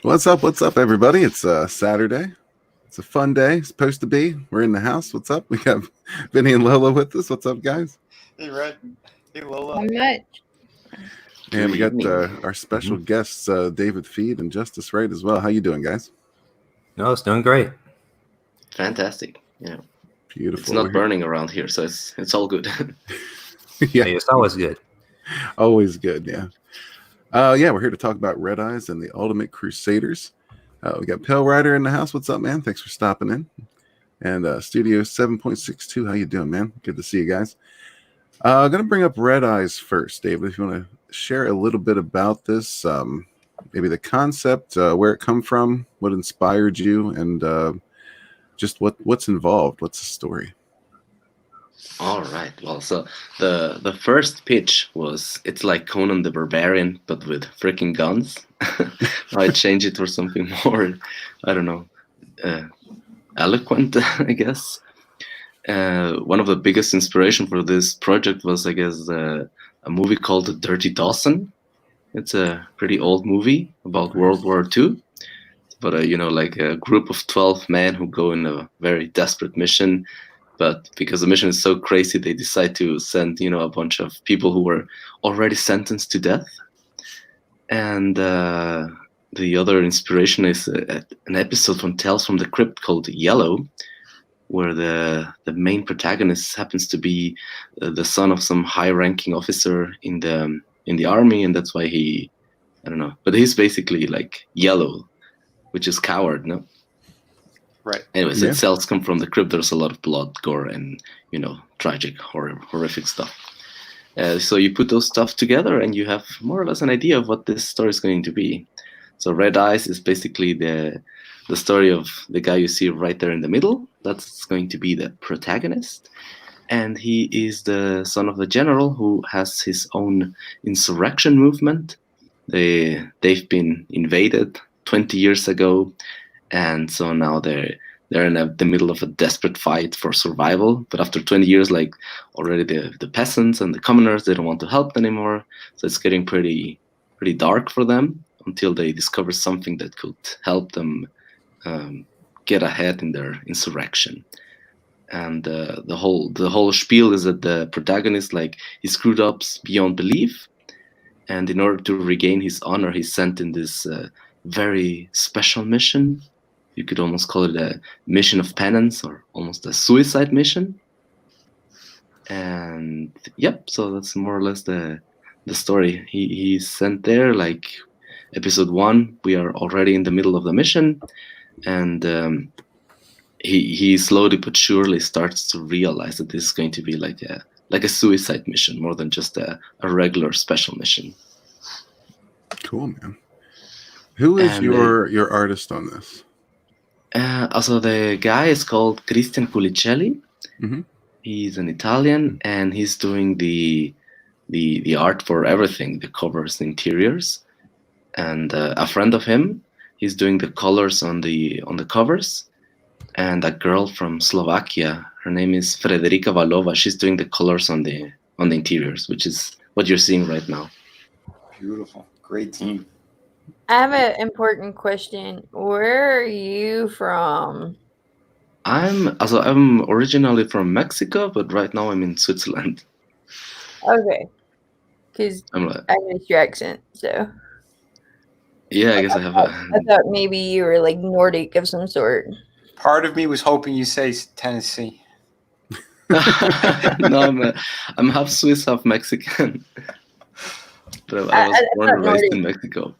What's up, everybody? It's Saturday. It's a fun day. It's supposed to be. We're in the house. What's up? We got Vinny and Lola with us. What's up, guys? Hey, Red. Hey, Lola. Not much. And we got evening. our special guests, David Feed and Justice Wright as well. How you doing, guys? No, it's doing great. Fantastic. Yeah. Beautiful. It's not burning around here, so it's all good. Yeah, Hey, it's always good. always good. Yeah. Yeah, we're here to talk about Red Eyes and the Ultimate Crusaders. We got Pale Rider in the house. What's up, man? Thanks for stopping in. And Studio 7.62. How you doing, man? Good to see you guys. I'm going to bring up Red Eyes first, David. If you want to share a little bit about this, maybe the concept, where it come from, what inspired you, and just what's involved. What's the story? All right. Well, so the first pitch was it's like Conan the Barbarian, but with freaking guns. I changed it for something more, I don't know, eloquent, I guess. One of the biggest inspiration for this project was, I guess, a movie called The Dirty Dozen. It's a pretty old movie about World War II. But, like a group of 12 men who go in a very desperate mission. But because the mission is so crazy, they decide to send, a bunch of people who were already sentenced to death. And the other inspiration is an episode from Tales from the Crypt called Yellow, where the main protagonist happens to be the son of some high-ranking officer in the army, and that's why I don't know. But he's basically like yellow, which is coward, no? Right. Anyways, Yeah. cells come from the crypt. There's a lot of blood, gore, and tragic, horrific stuff. So you put those stuff together, and you have more or less an idea of what this story is going to be. So Red Eyes is basically the story of the guy you see right there in the middle. That's going to be the protagonist, and he is the son of the general who has his own insurrection movement. They've been invaded 20 years ago. And so now they're in the middle of a desperate fight for survival. But after 20 years, like already the peasants and the commoners, they don't want to help anymore. So it's getting pretty dark for them until they discover something that could help them get ahead in their insurrection. And the whole spiel is that the protagonist, like, he screwed up beyond belief, and in order to regain his honor, he's sent in this very special mission. You could almost call it a mission of penance or almost a suicide mission. And yep, so that's more or less the story. He's sent there, like episode 1, we are already in the middle of the mission, and he slowly but surely starts to realize that this is going to be like a suicide mission more than just a regular special mission. Cool, man. Who is And your artist on this? Also, the guy is called Cristian Culicelli. Mhm. He's an Italian, and he's doing the art for everything, the covers, the interiors. And a friend of him, he's doing the colors on the covers. And a girl from Slovakia, her name is Frederica Valova. She's doing the colors on the interiors, which is what you're seeing right now. Beautiful. Great team. I have an important question. Where are you from? I'm originally from Mexico, but right now I'm in Switzerland. Okay. Because I'm like, I missed your accent, so yeah, I guess I have I a. thought maybe you were like Nordic of some sort. Part of me was hoping you say Tennessee. No, I'm half Swiss, half Mexican. But I was born and raised in Mexico.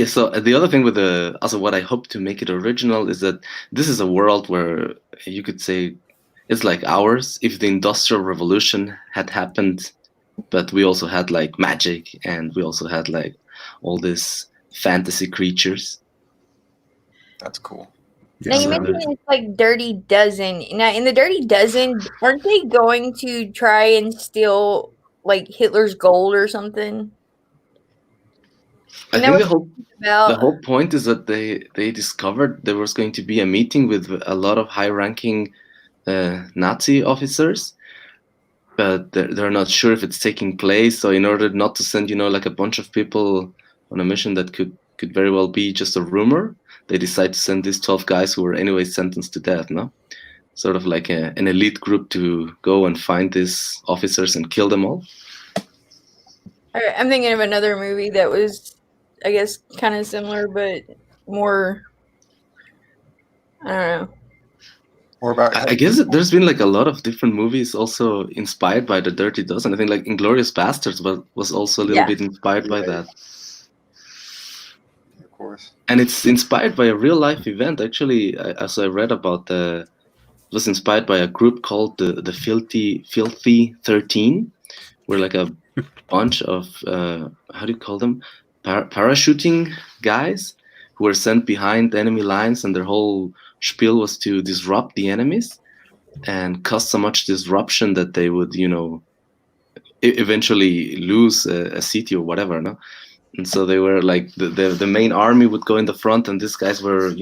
So the other thing with what I hope to make it original is that this is a world where you could say it's like ours if the Industrial Revolution had happened, but we also had like magic, and we also had like all these fantasy creatures. That's cool. Yeah, Now you mentioned it's like Dirty Dozen. Now in the Dirty Dozen, aren't they going to try and steal like Hitler's gold or something? I think the whole point is that they discovered there was going to be a meeting with a lot of high-ranking Nazi officers, but they're not sure if it's taking place. So in order not to send, like a bunch of people on a mission that could very well be just a rumor, they decide to send these 12 guys who were anyway sentenced to death, no? Sort of like an elite group to go and find these officers and kill them all. I'm thinking of another movie that was, I guess, kind of similar, but more, I don't know. Or about I guess there's been like a lot of different movies also inspired by the Dirty Dozen. I think like Inglourious Bastards was also a little bit inspired by that. Of course. And it's inspired by a real life event. Actually, as I read about it was inspired by a group called the Filthy 13, where like a bunch of how do you call them, parachuting guys who were sent behind enemy lines, and their whole spiel was to disrupt the enemies and cause so much disruption that they would eventually lose a city or whatever, no? And so they were like the main army would go in the front, and these guys were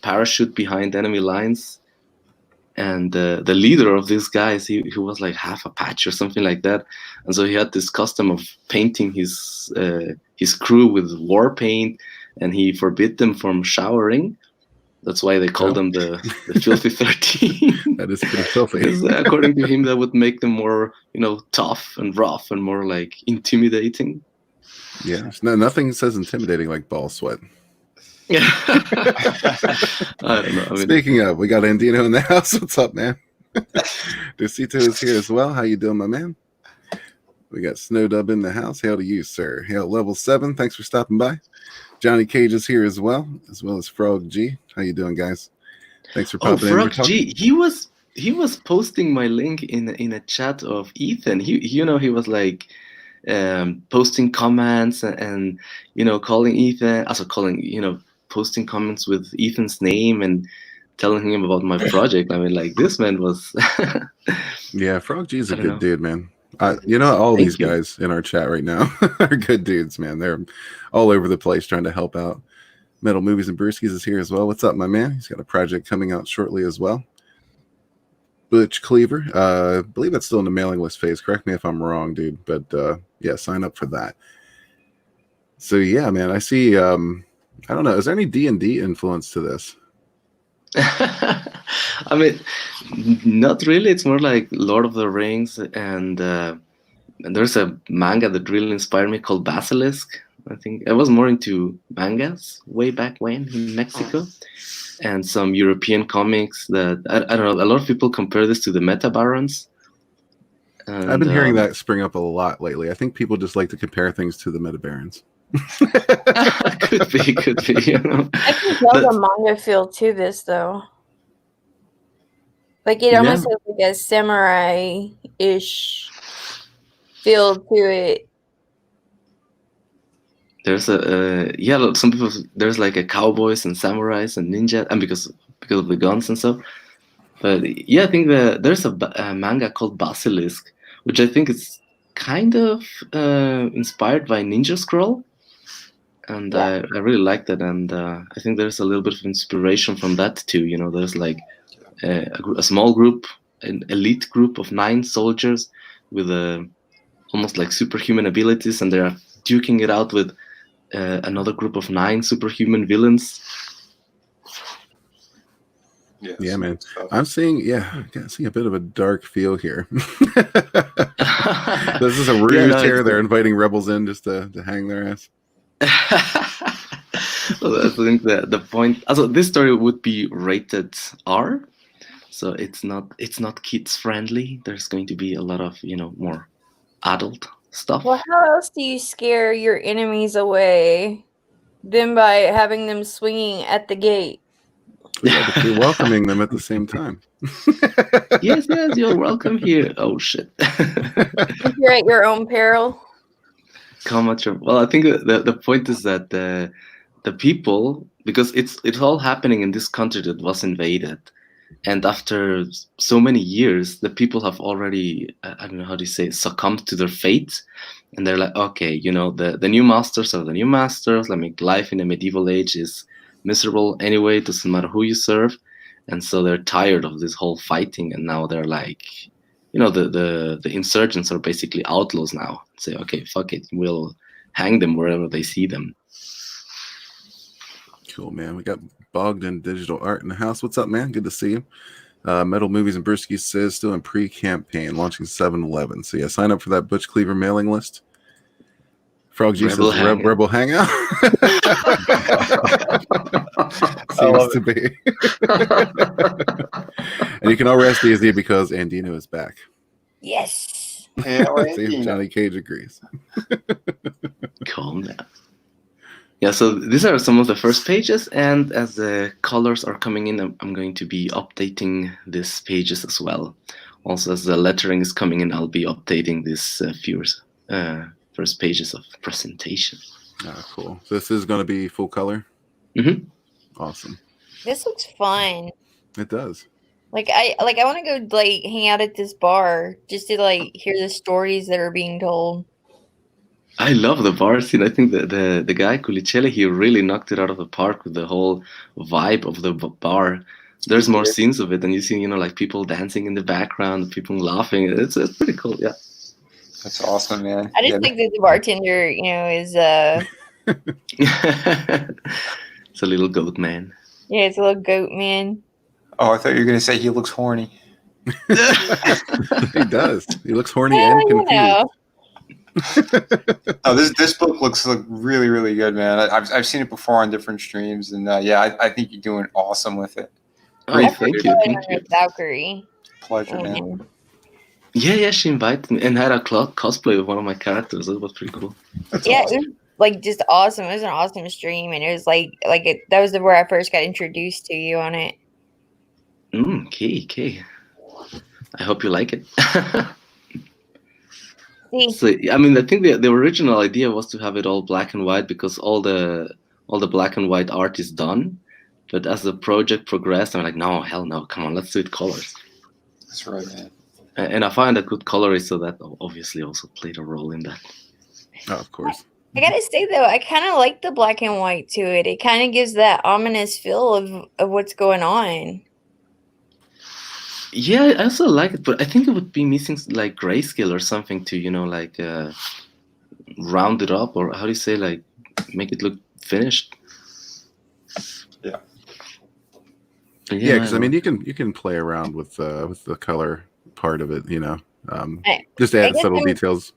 parachute behind enemy lines. And the leader of these guys, he was like half Apache or something like that, and so he had this custom of painting his crew with war paint, and he forbid them from showering. That's why they called them the Filthy 13. That is pretty filthy. Because, according to him, that would make them more tough and rough and more like intimidating. Yeah, no, nothing says intimidating like ball sweat. Yeah. I don't know. I mean, Speaking of, we got Andino in the house. What's up, man? Dusito is here as well. How you doing, my man? We got Snowdub in the house. Hail to you, sir. Hail level 7. Thanks for stopping by. Johnny Cage is here as well as Frog G. How you doing, guys? Thanks for popping in. Frog G. He was posting my link in a chat of Ethan. He was like posting comments and calling Ethan, also calling posting comments with Ethan's name and telling him about my project. I mean, like, this man was yeah, Frog G is a good dude, man. All these guys in our chat right now are good dudes, man. They're all over the place trying to help out. Metal Movies and Brewskis is here as well. What's up, my man? He's got a project coming out shortly as well. Butch Cleaver, I believe that's still in the mailing list phase. Correct me if I'm wrong, dude. But yeah, sign up for that. So yeah, man, I see. I don't know. Is there any D&D influence to this? I mean, not really. It's more like Lord of the Rings, and there's a manga that really inspired me called Basilisk. I think I was more into mangas way back when in Mexico, and some European comics that I don't know. A lot of people compare this to the Meta Barons. And, I've been hearing that spring up a lot lately. I think people just like to compare things to the Meta Barons. could be. I can tell the manga feel to this though. Like it almost has like a samurai-ish feel to it. There's some people. There's like a cowboys and samurais and ninja, and because of the guns and stuff. But yeah, I think there's a manga called Basilisk, which I think is kind of inspired by Ninja Scroll. And I really like that, and I think there's a little bit of inspiration from that too. There's like a small group, an elite group of 9 soldiers with almost like superhuman abilities, and they're duking it out with another group of 9 superhuman villains. Yes. Yeah, man. I'm seeing, I see a bit of a dark feel here. This is a ruse here. They're inviting rebels in just to hang their ass. Well, I think the point. Also, this story would be rated R, so it's not kids friendly. There's going to be a lot of more adult stuff. Well, how else do you scare your enemies away than by having them swinging at the gate? Yeah, but you're welcoming them at the same time. Yes, you're welcome here. Oh shit! You're at your own peril. Come at your. Well, I think the point is that the people, because it's all happening in this country that was invaded, and after so many years, the people have already I don't know how to say succumbed to their fate, and they're like, okay, the new masters are the new masters. Life in the medieval age is miserable anyway. It doesn't matter who you serve, and so they're tired of this whole fighting, and now they're like the insurgents are basically outlaws now. Say, okay, fuck it, we'll hang them wherever they see them. Cool, man. We got Bogdan Digital Art in the house. What's up, man? Good to see you. Metal Movies and Brewski says still in pre-campaign, launching 7-Eleven. So yeah, sign up for that Butch Cleaver mailing list. Frog G Rebel says Hangout. Rebel Hangout. Seems to be. And you can all rest easy because Andino is back. Yes. Yeah, See if Johnny Cage agrees. Calm down. Yeah, so these are some of the first pages, and as the colors are coming in, I'm going to be updating these pages as well. Also, as the lettering is coming in, I'll be updating these first pages of presentation. Ah, cool. So this is going to be full color? Mm-hmm. Awesome. This looks fun. It does. Like I want to go like hang out at this bar just to like hear the stories that are being told. I love the bar scene. I think the guy Culicelli, he really knocked it out of the park with the whole vibe of the bar. There's more scenes of it, and you see, like people dancing in the background, people laughing. It's pretty cool, yeah. That's awesome, man. I just think that the bartender, is It's a little goat man. yeah, it's a little goat man. Oh, I thought you were gonna say he looks horny. He does. He looks horny Well, and confused. Oh, this book looks really, really good, man. I've seen it before on different streams, and yeah, I think you're doing awesome with it. Oh, Great, thank you. Valkyrie. Pleasure, man. Yeah, she invited me and had a cosplay of one of my characters. It was pretty cool. That's Yeah, awesome. it was like just awesome. It was an awesome stream, and it was that was where I first got introduced to you on it. Okay. I hope you like it. See, So, I mean, I think the original idea was to have it all black and white because all the black and white art is done. But as the project progressed, I'm like, no, hell no, come on, let's do it colors. That's right, man. And I find a good colorist, so that obviously also played a role in that. Oh, of course. I gotta say though, I kind of like the black and white to it. It kind of gives that ominous feel of what's going on. Yeah, I also like it, but I think it would be missing like grayscale or something to, round it up, or how do you say, like, make it look finished. Yeah. Yeah, because I mean, you can play around with the color part of it, just add guess subtle details.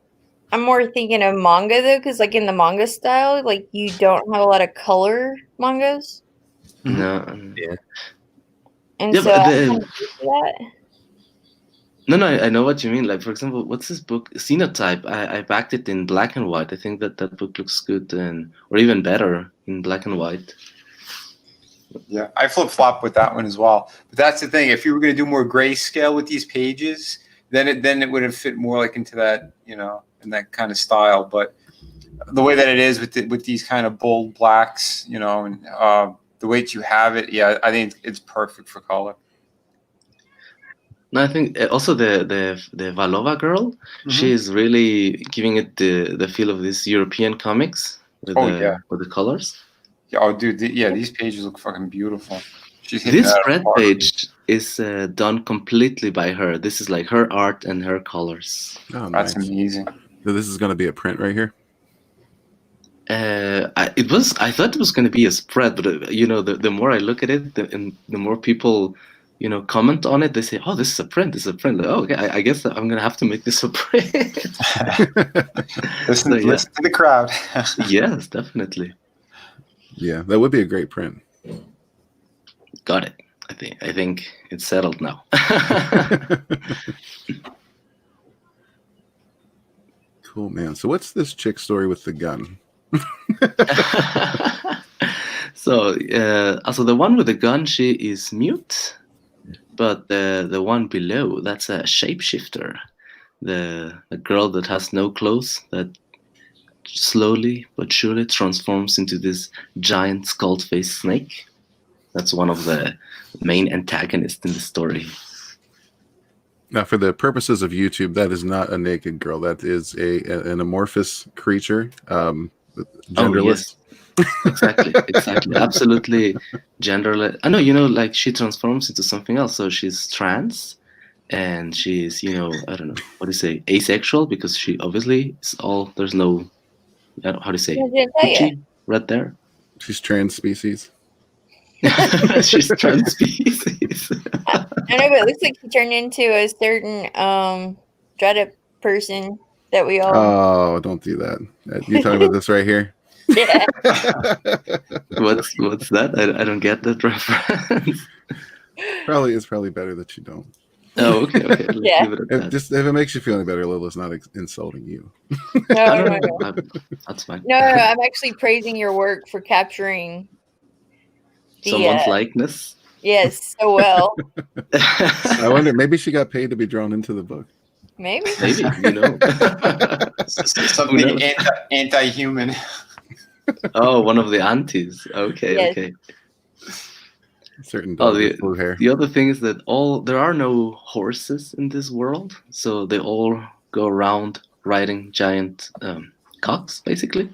I'm more thinking of manga though, because like in the manga style, like you don't have a lot of color mangas, No. Yeah. and Yeah, so but I'm kind of used to that. No, I know what you mean. Like, for example, what's this book? Xenotype. I backed it in black and white. I think that book looks good, or even better in black and white. Yeah, I flip-flop with that one as well. But that's the thing. If you were going to do more grayscale with these pages, then it would have fit more like into that, in that kind of style. But the way that it is with these kind of bold blacks, and the way that you have it, yeah, I think it's perfect for color. No, I think also the Valova girl, she is really giving it the feel of this European comics with the colors. Yeah, oh, dude, these pages look fucking beautiful. This spread page is done completely by her. This is like her art and her colors. Oh, That's nice. amazing. So this is going to be a print right here. I thought it was going to be a spread, but the more I look at it, the more people comment on it. They say, "Oh, this is a print. This is a print." Like, oh, okay. I guess I'm going to have to make this a print. Listen to the crowd. Yes, definitely. Yeah, that would be a great print. Got it. I think it's settled now. Cool, man. So what's this chick story with the gun? So the one with the gun, she is mute, but the one below, that's a shapeshifter. The girl that has no clothes, that slowly but surely transforms into this giant skull-faced snake. That's one of the main antagonists in the story. Now, for the purposes of YouTube, that is not a naked girl. That is an amorphous creature, genderless. Oh, yes. Exactly. Absolutely genderless. I know, like she transforms into something else. So she's trans, and she's, I don't know what do you say, asexual, because she obviously is all, there's no, I don't, how do you say, I didn't tell you. Gucci right there. She's trans species. She's trans species. I don't know, but it looks like she turned into a certain dreaded person that we all. Oh, don't do that. You talking about this right here? Yeah. What's that? I don't get that reference. It's probably better that you don't. Oh, okay. Let's Yeah. leave it at that. If it makes you feel any better, Lila's not insulting you. No. That's fine. No, I'm actually praising your work for capturing the Someone's likeness. yes, so well. I wonder, maybe she got paid to be drawn into the book. Maybe. Maybe, Something anti-human. Oh, one of the aunties. Okay, Yes. okay. Certain Oh, dog with blue hair. The other thing is that there are no horses in this world, so they all go around riding giant cocks, basically.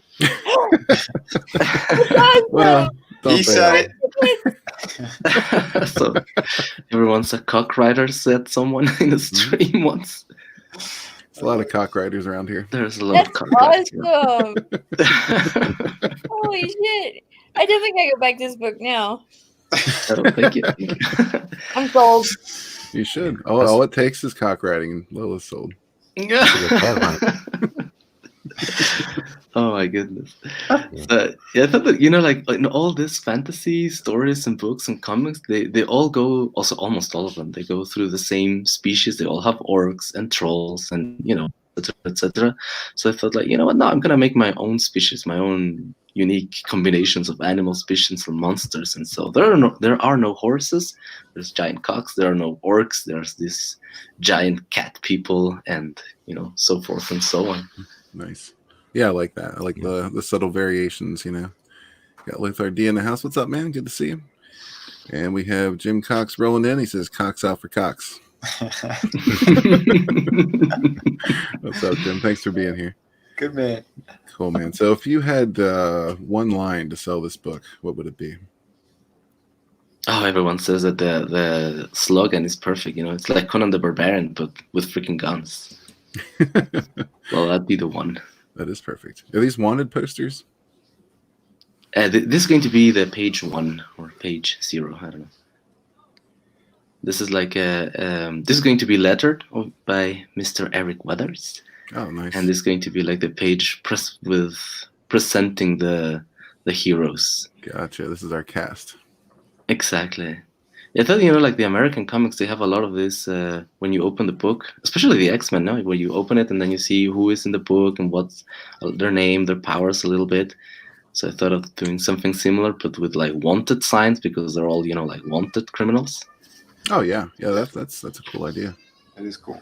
Well, don't He say said that. it. So everyone's a cock rider, said someone in a stream once. There's a lot of cock riders around here. There's a lot of That's cock riders. awesome. Holy shit. I definitely gotta go back to this book now. Oh, thank you. I'm sold. You should. All it takes is cock riding, and Lila's sold. Oh my goodness. So, yeah, I thought that, like in all these fantasy stories and books and comics, they all go, also almost all of them, they go through the same species. They all have orcs and trolls and, etc. So I thought, like, you know what, now I'm gonna make my own species, my own unique combinations of animal species and monsters. And so there are no horses, there's giant cocks, there are no orcs, there's this giant cat people, and so forth and so on. Nice. Yeah, I like that. I like the subtle variations, Got Luthor D in the house. What's up, man? Good to see you. And we have Jim Cox rolling in. He says, Cox out for Cox. What's up, Jim? Thanks for being here. Good man. Cool, man. So if you had one line to sell this book, what would it be? Oh, everyone says that the slogan is perfect. It's like Conan the Barbarian, but with freaking guns. Well, that'd be the one. That is perfect. Are these wanted posters? This is going to be the page 1 or page 0. I don't know. This is like this is going to be lettered by Mr. Eric Weathers. Oh, nice. And this is going to be like the page with presenting the heroes. Gotcha. This is our cast. Exactly. I thought, like the American comics, they have a lot of this when you open the book, especially the X-Men, no? Where you open it and then you see who is in the book and what's their name, their powers a little bit. So I thought of doing something similar, but with like wanted signs, because they're all, like wanted criminals. Oh, yeah. Yeah, that's a cool idea. That is cool.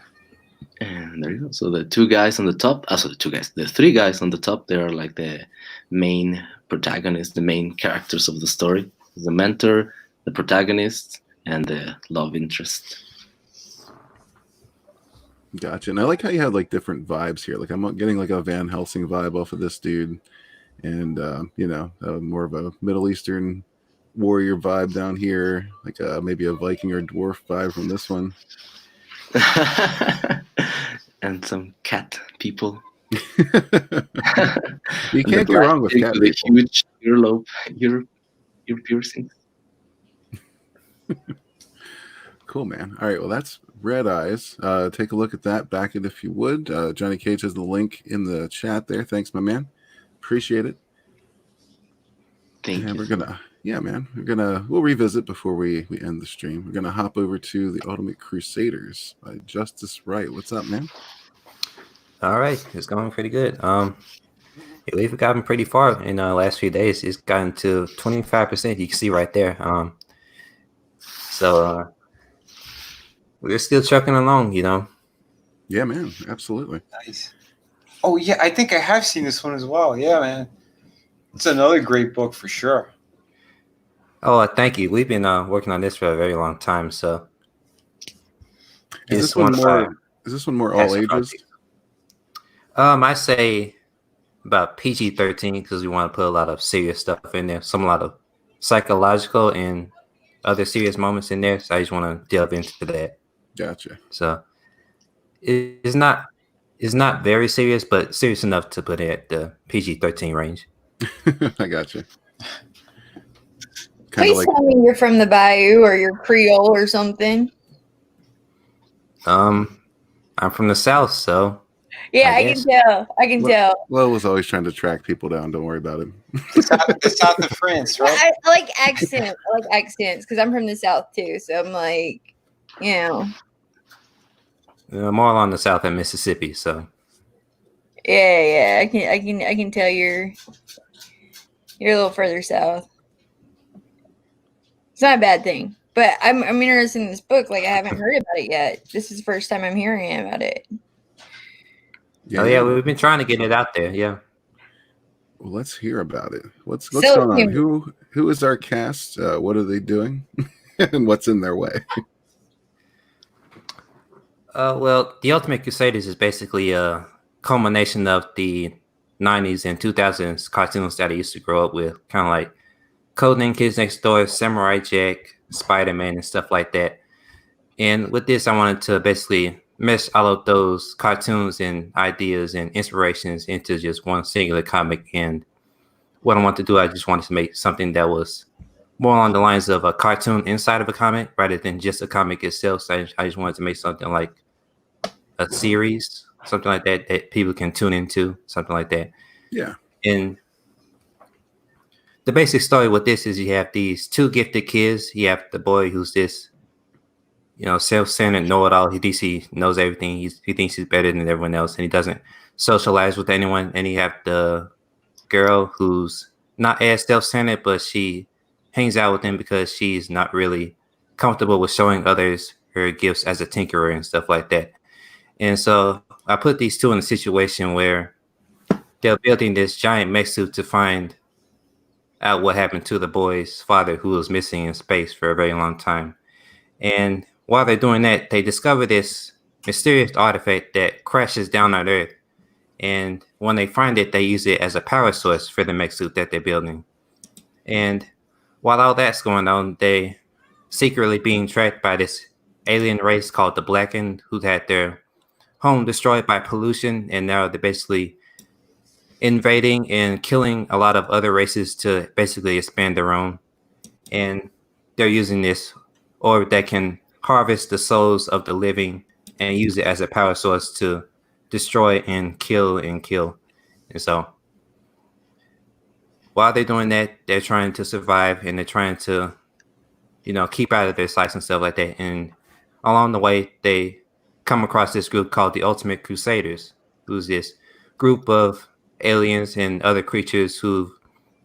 And there you go. So the three guys on the top, they're like the main protagonists, the main characters of the story. The mentor, the protagonist, and the love interest. Gotcha. And I like how you had like different vibes here. Like I'm getting like a Van Helsing vibe off of this dude, and more of a Middle Eastern warrior vibe down here, like maybe a Viking or dwarf vibe from this one. And some cat people. You can't go wrong with cat people. people. Huge earlobe, ear piercings. Cool, man. All right, well, that's Red Eyes. Take a look at that. Back it if you would. Johnny Cage has the link in the chat there. Thanks, my man. Appreciate it. Thank you. We'll revisit before we end the stream. We're gonna hop over to the Ultimate Crusaders by Justice Wright. What's up, man? All right, it's going pretty good. We've gotten pretty far in the last few days. It's gotten to 25%. You can see right there. So we're still trucking along, Yeah, man. Absolutely. Nice. Oh, yeah. I think I have seen this one as well. Yeah, man. It's another great book for sure. Oh, thank you. We've been working on this for a very long time. So Is this one more all ages? I say about PG-13 because we want to put a lot of serious stuff in there. A lot of psychological and other serious moments in there. So I just want to delve into that. Gotcha. So it's not very serious, but serious enough to put it at the PG-13 range. I gotcha. Kind Please of like tell me you're from the Bayou or you're Creole or something. I'm from the South, so Yeah, I I can guess. tell. I can tell. Lo was always trying to track people down. Don't worry about it. The south of France, right? I like accents. I like accents because I'm from the South too. So I'm like, you know, More along the South than Mississippi, so yeah. I can tell you're a little further south. It's not a bad thing, but I'm interested in this book. Like I haven't heard about it yet. This is the first time I'm hearing about it. yeah, we've been trying to get it out there. Yeah. Well, let's hear about it. What's So going on? humorous. Who is our cast? What are they doing? And what's in their way? Well, The Ultimate Crusaders is basically a culmination of the 90s and 2000s cartoons that I used to grow up with, kind of like Codename Kids Next Door, Samurai Jack, Spider-Man, and stuff like that. And with this, I wanted to basically mesh all of those cartoons and ideas and inspirations into just one singular comic. And what I wanted to do, I just wanted to make something that was more along the lines of a cartoon inside of a comic rather than just a comic itself. So I just wanted to make something like a series, something like that that people can tune into, something like that. Yeah. And the basic story with this is you have these two gifted kids. You have the boy who's this, self-centered know-it-all. He thinks he knows everything. He thinks he's better than everyone else, and he doesn't socialize with anyone. And you have the girl who's not as self-centered, but she hangs out with him because she's not really comfortable with showing others her gifts as a tinkerer and stuff like that. And so I put these two in a situation where they're building this giant mech suit to find out what happened to the boy's father, who was missing in space for a very long time. And while they're doing that, they discover this mysterious artifact that crashes down on Earth. And when they find it, they use it as a power source for the mech suit that they're building. And while all that's going on, they secretly being tracked by this alien race called the Blackened, who had their home destroyed by pollution, and now they're basically invading and killing a lot of other races to basically expand their own. And they're using this orb that can harvest the souls of the living and use it as a power source to destroy and kill and kill. And so while they're doing that, they're trying to survive and they're trying to, keep out of their sights and stuff like that. And along the way, they come across this group called the Ultimate Crusaders, who's this group of aliens and other creatures who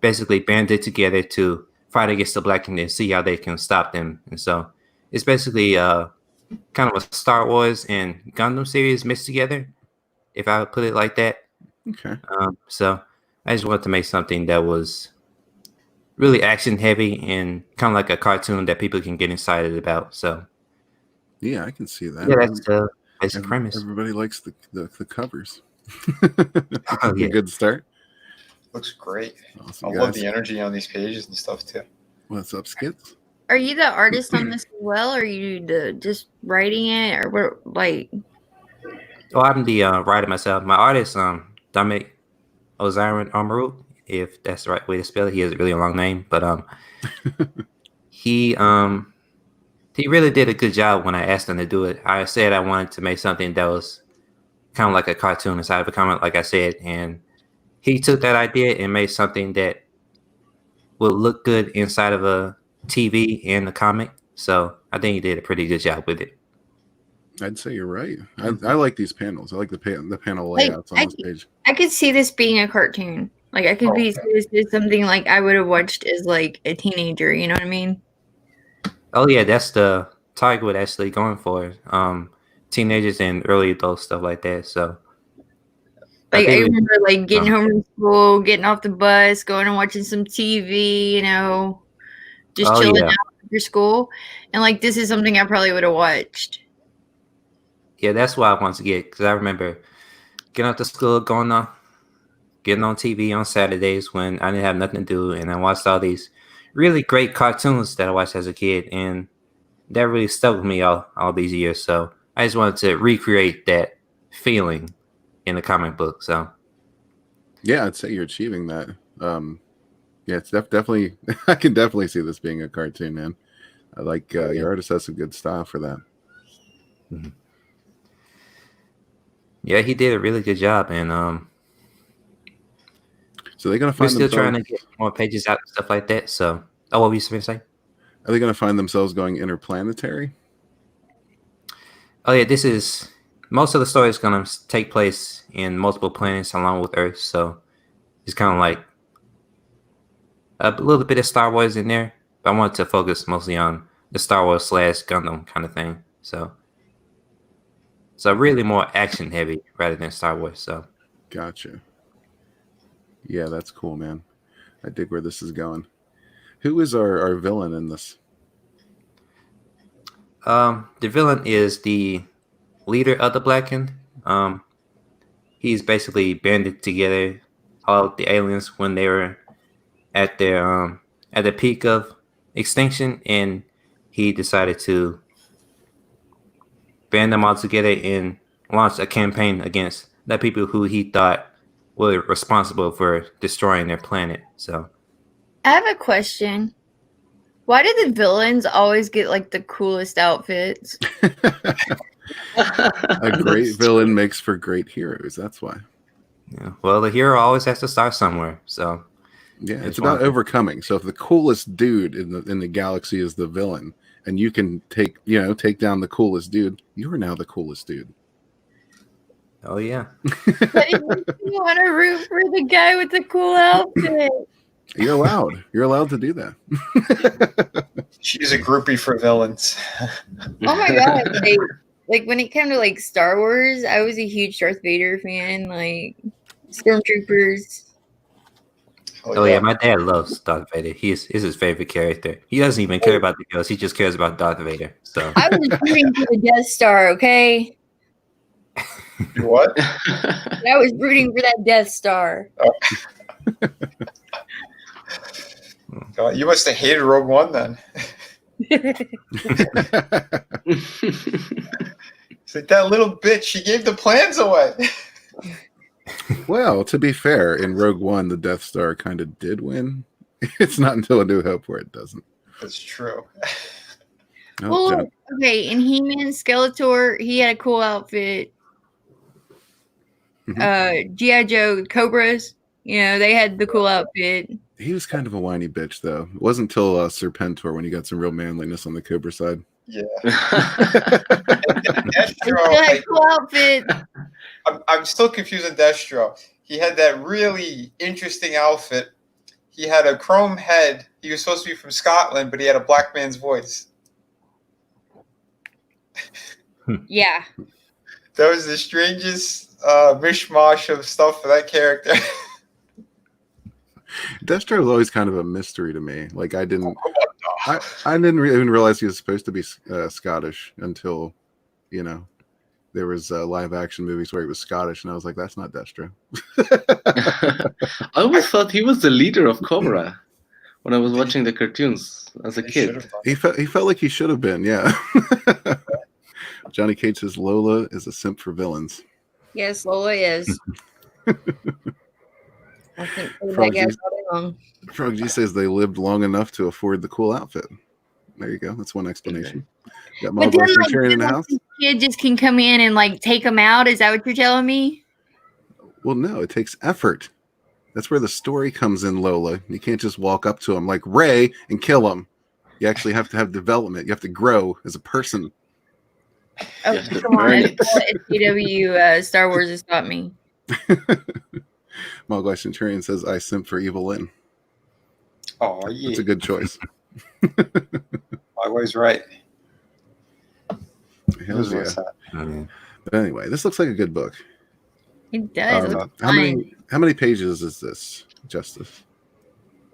basically banded together to fight against the Blackened and see how they can stop them. And so it's basically kind of a Star Wars and Gundam series mixed together, if I would put it like that. Okay. So I just wanted to make something that was really action heavy and kind of like a cartoon that people can get excited about. So Yeah, I can see that. yeah, that's the basic premise. Everybody likes the covers. Oh, yeah. A good start. Looks great. Awesome, I love guys. the energy on these pages and stuff too. What's up, Skits? Are you the artist on this as well, or are you just writing it, or what? Like, I'm the writer myself. My artist, Dominic Oziron Amaru, if that's the right way to spell it. He has a really long name, but he really did a good job when I asked him to do it. I said I wanted to make something that was kind of like a cartoon inside of a comic, like I said, and he took that idea and made something that would look good inside of a TV and a comic. So I think he did a pretty good job with it. I'd say you're right. I like these panels. I like the panel layouts on this page. I could see this being a cartoon. Like, I could see this as something like I would have watched as like a teenager. You know what I mean? Oh yeah, that's the target we're actually going for. Teenagers and early adults, stuff like that. So Like, I remember like getting home from school, getting off the bus, going and watching some TV, just chilling out after school. And like, this is something I probably would have watched. Yeah, that's what I wanted to get, because I remember getting out to school, getting on TV on Saturdays when I didn't have nothing to do, and I watched all these really great cartoons that I watched as a kid. And that really stuck with me all these years. So I just wanted to recreate that feeling in the comic book. So Yeah, I'd say you're achieving that. Yeah, it's definitely. I can definitely see this being a cartoon, man. I like your artist has some good style for that. mm-hmm. Yeah, he did a really good job, and so they're gonna we're find still themselves trying to get more pages out and stuff like that. So, what were you going to say? Are they gonna find themselves going interplanetary? Oh yeah, this is most of the story is going to take place in multiple planets along with Earth. So it's kind of like a little bit of Star Wars in there, but I wanted to focus mostly on the Star Wars / Gundam kind of thing. So really more action heavy rather than Star Wars. So Gotcha. Yeah, that's cool, man. I dig where this is going. Who is our villain in this? The villain is the leader of the Blacken. He's basically banded together all of the aliens when they were at their at the peak of extinction, and he decided to band them all together and launch a campaign against the people who he thought were responsible for destroying their planet. So I have a question. Why do the villains always get like the coolest outfits? A great villain makes for great heroes. That's why. yeah, well, the hero always has to start somewhere. So Yeah, it's It's about one- overcoming. So if the coolest dude in the galaxy is the villain, and you can take down the coolest dude, you are now the coolest dude. oh yeah, But you want to root for the guy with the cool outfit. You're allowed. You're allowed to do that. She's a groupie for villains. Oh my god! Like when it came to like Star Wars, I was a huge Darth Vader fan. Like Stormtroopers. oh yeah. My dad loves Darth Vader. He's his favorite character. He doesn't even care about the girls. He just cares about Darth Vader. So I was rooting for the Death Star. Okay, You what? I was rooting for that Death Star. God, you must have hated Rogue One then. It's like that little bitch. She gave the plans away. Well, to be fair, in Rogue One, the Death Star kind of did win. It's not until A New Hope where it doesn't. That's true. Oh, Well, John. okay, in He-Man Skeletor, he had a cool outfit. G.I. Joe Cobras, they had the cool outfit. He was kind of a whiny bitch, though. It wasn't until Serpentor when he got some real manliness on the Cobra side. Yeah. He still had a cool outfit. I'm still confused on Destro. He had that really interesting outfit. He had a chrome head. He was supposed to be from Scotland, but he had a black man's voice. Yeah. That was the strangest mishmash of stuff for that character. Destro was always kind of a mystery to me. Like I didn't even realize he was supposed to be Scottish until, there was live action movies where he was Scottish, and I was like, that's not Destro. I always thought he was the leader of Cobra when I was watching the cartoons as a kid. He felt like he should have been, yeah. Johnny Cage says Lola is a simp for villains. Yes, Lola is. I think Frog that guy's G- all day long. Frog G says they lived long enough to afford the cool outfit. There you go. That's one explanation. Got But Marvel then, Centurion in the house. Kid just can come in and take them out. Is that what you're telling me? Well, no, it takes effort. That's where the story comes in, Lola. You can't just walk up to him like Ray and kill him. You actually have to have development. You have to grow as a person. Oh, have to come on. earn That's what CW Star Wars has taught me. Mogwai Centurion says, I simp for Evil Lynn. Oh, yeah. That's a good choice. Always right. Hells yeah. But anyway, this looks like a good book. It does. It looks How fun. many pages is this, Justice?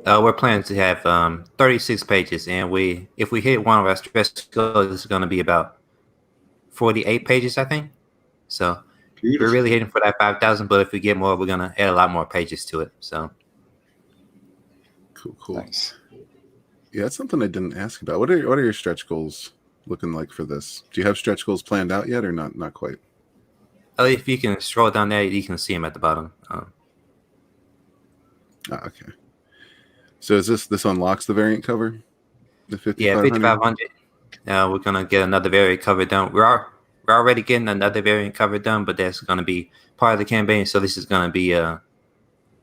we're planning to have 36 pages, and if we hit one of our stretch goals, it's going to be about 48 pages, I think. So we're really hitting for that 5,000, but if we get more, we're going to add a lot more pages to it. So Cool. Nice. Yeah, that's something I didn't ask about. What are your stretch goals looking like for this? Do you have stretch goals planned out yet, or not quite? Oh, if you can scroll down there, you can see them at the bottom. Okay. So is this unlocks the variant cover? The 5500? Yeah, 5500. We're gonna get another variant cover done. We're already getting another variant cover done, but that's gonna be part of the campaign. So this is gonna be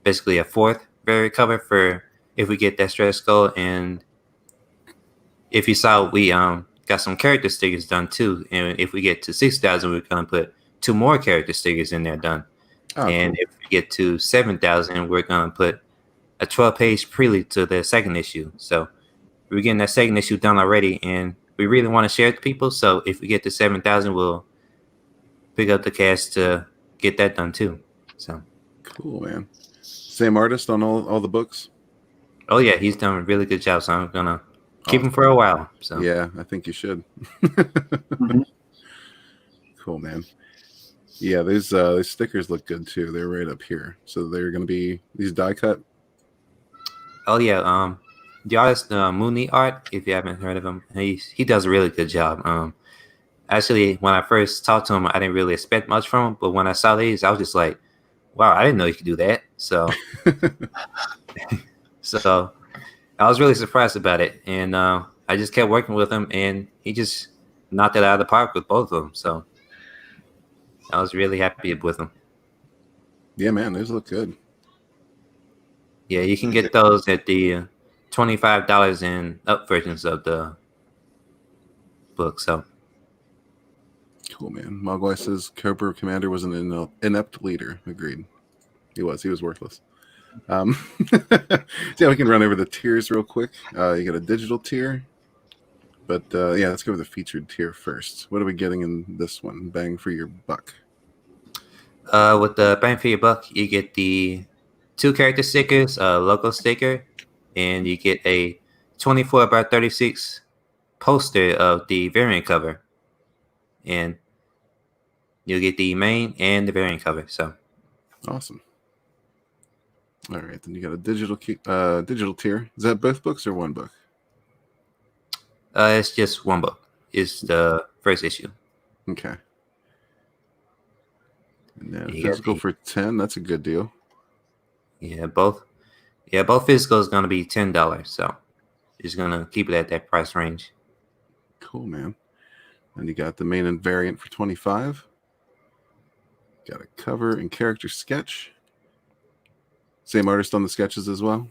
basically a fourth variant cover for if we get that stretch goal. And if you saw, we got some character stickers done too. And if we get to 6,000, we're gonna put 2 more character stickers in there done. And if we get to 7,000, we're gonna put a 12-page prelude to the second issue. So we're getting that second issue done already, and we really want to share it to people. So if we get to 7,000, we'll pick up the cash to get that done too. So cool, man. Same artist on all the books? Oh yeah, he's done a really good job. So I'm gonna keep him for a while. So yeah, I think you should. Cool, man. Yeah, these stickers look good too. They're right up here. So they're gonna be these die cut. Oh yeah, the artist Mooney Art. If you haven't heard of him, he does a really good job. Actually, when I first talked to him, I didn't really expect much from him. But when I saw these, I was just like, "Wow, I didn't know you could do that." So, so I was really surprised about it, and I just kept working with him, and he just knocked it out of the park with both of them. So I was really happy with him. Yeah, man, those look good. Yeah, you can get those at the $25 and up versions of the book. So cool, man. Mogwai says Cobra Commander was an inept leader. Agreed. He was worthless. Yeah, we can run over the tiers real quick. You got a digital tier, but yeah, let's go with the featured tier first. What are we getting in this one? Bang for your buck. With the bang for your buck, you get the 2 character stickers, a logo sticker, and you get a 24x36 poster of the variant cover, and you'll get the main and the variant cover. So awesome. All right, then you got a digital tier. Is that both books or one book? It's just one book. It's the first issue. Okay. And then physical for 10. That's a good deal. Yeah, both physical is gonna be $10. So just gonna keep it at that price range. Cool, man. And you got the main and variant for 25. Got a cover and character sketch. Same artist on the sketches as well?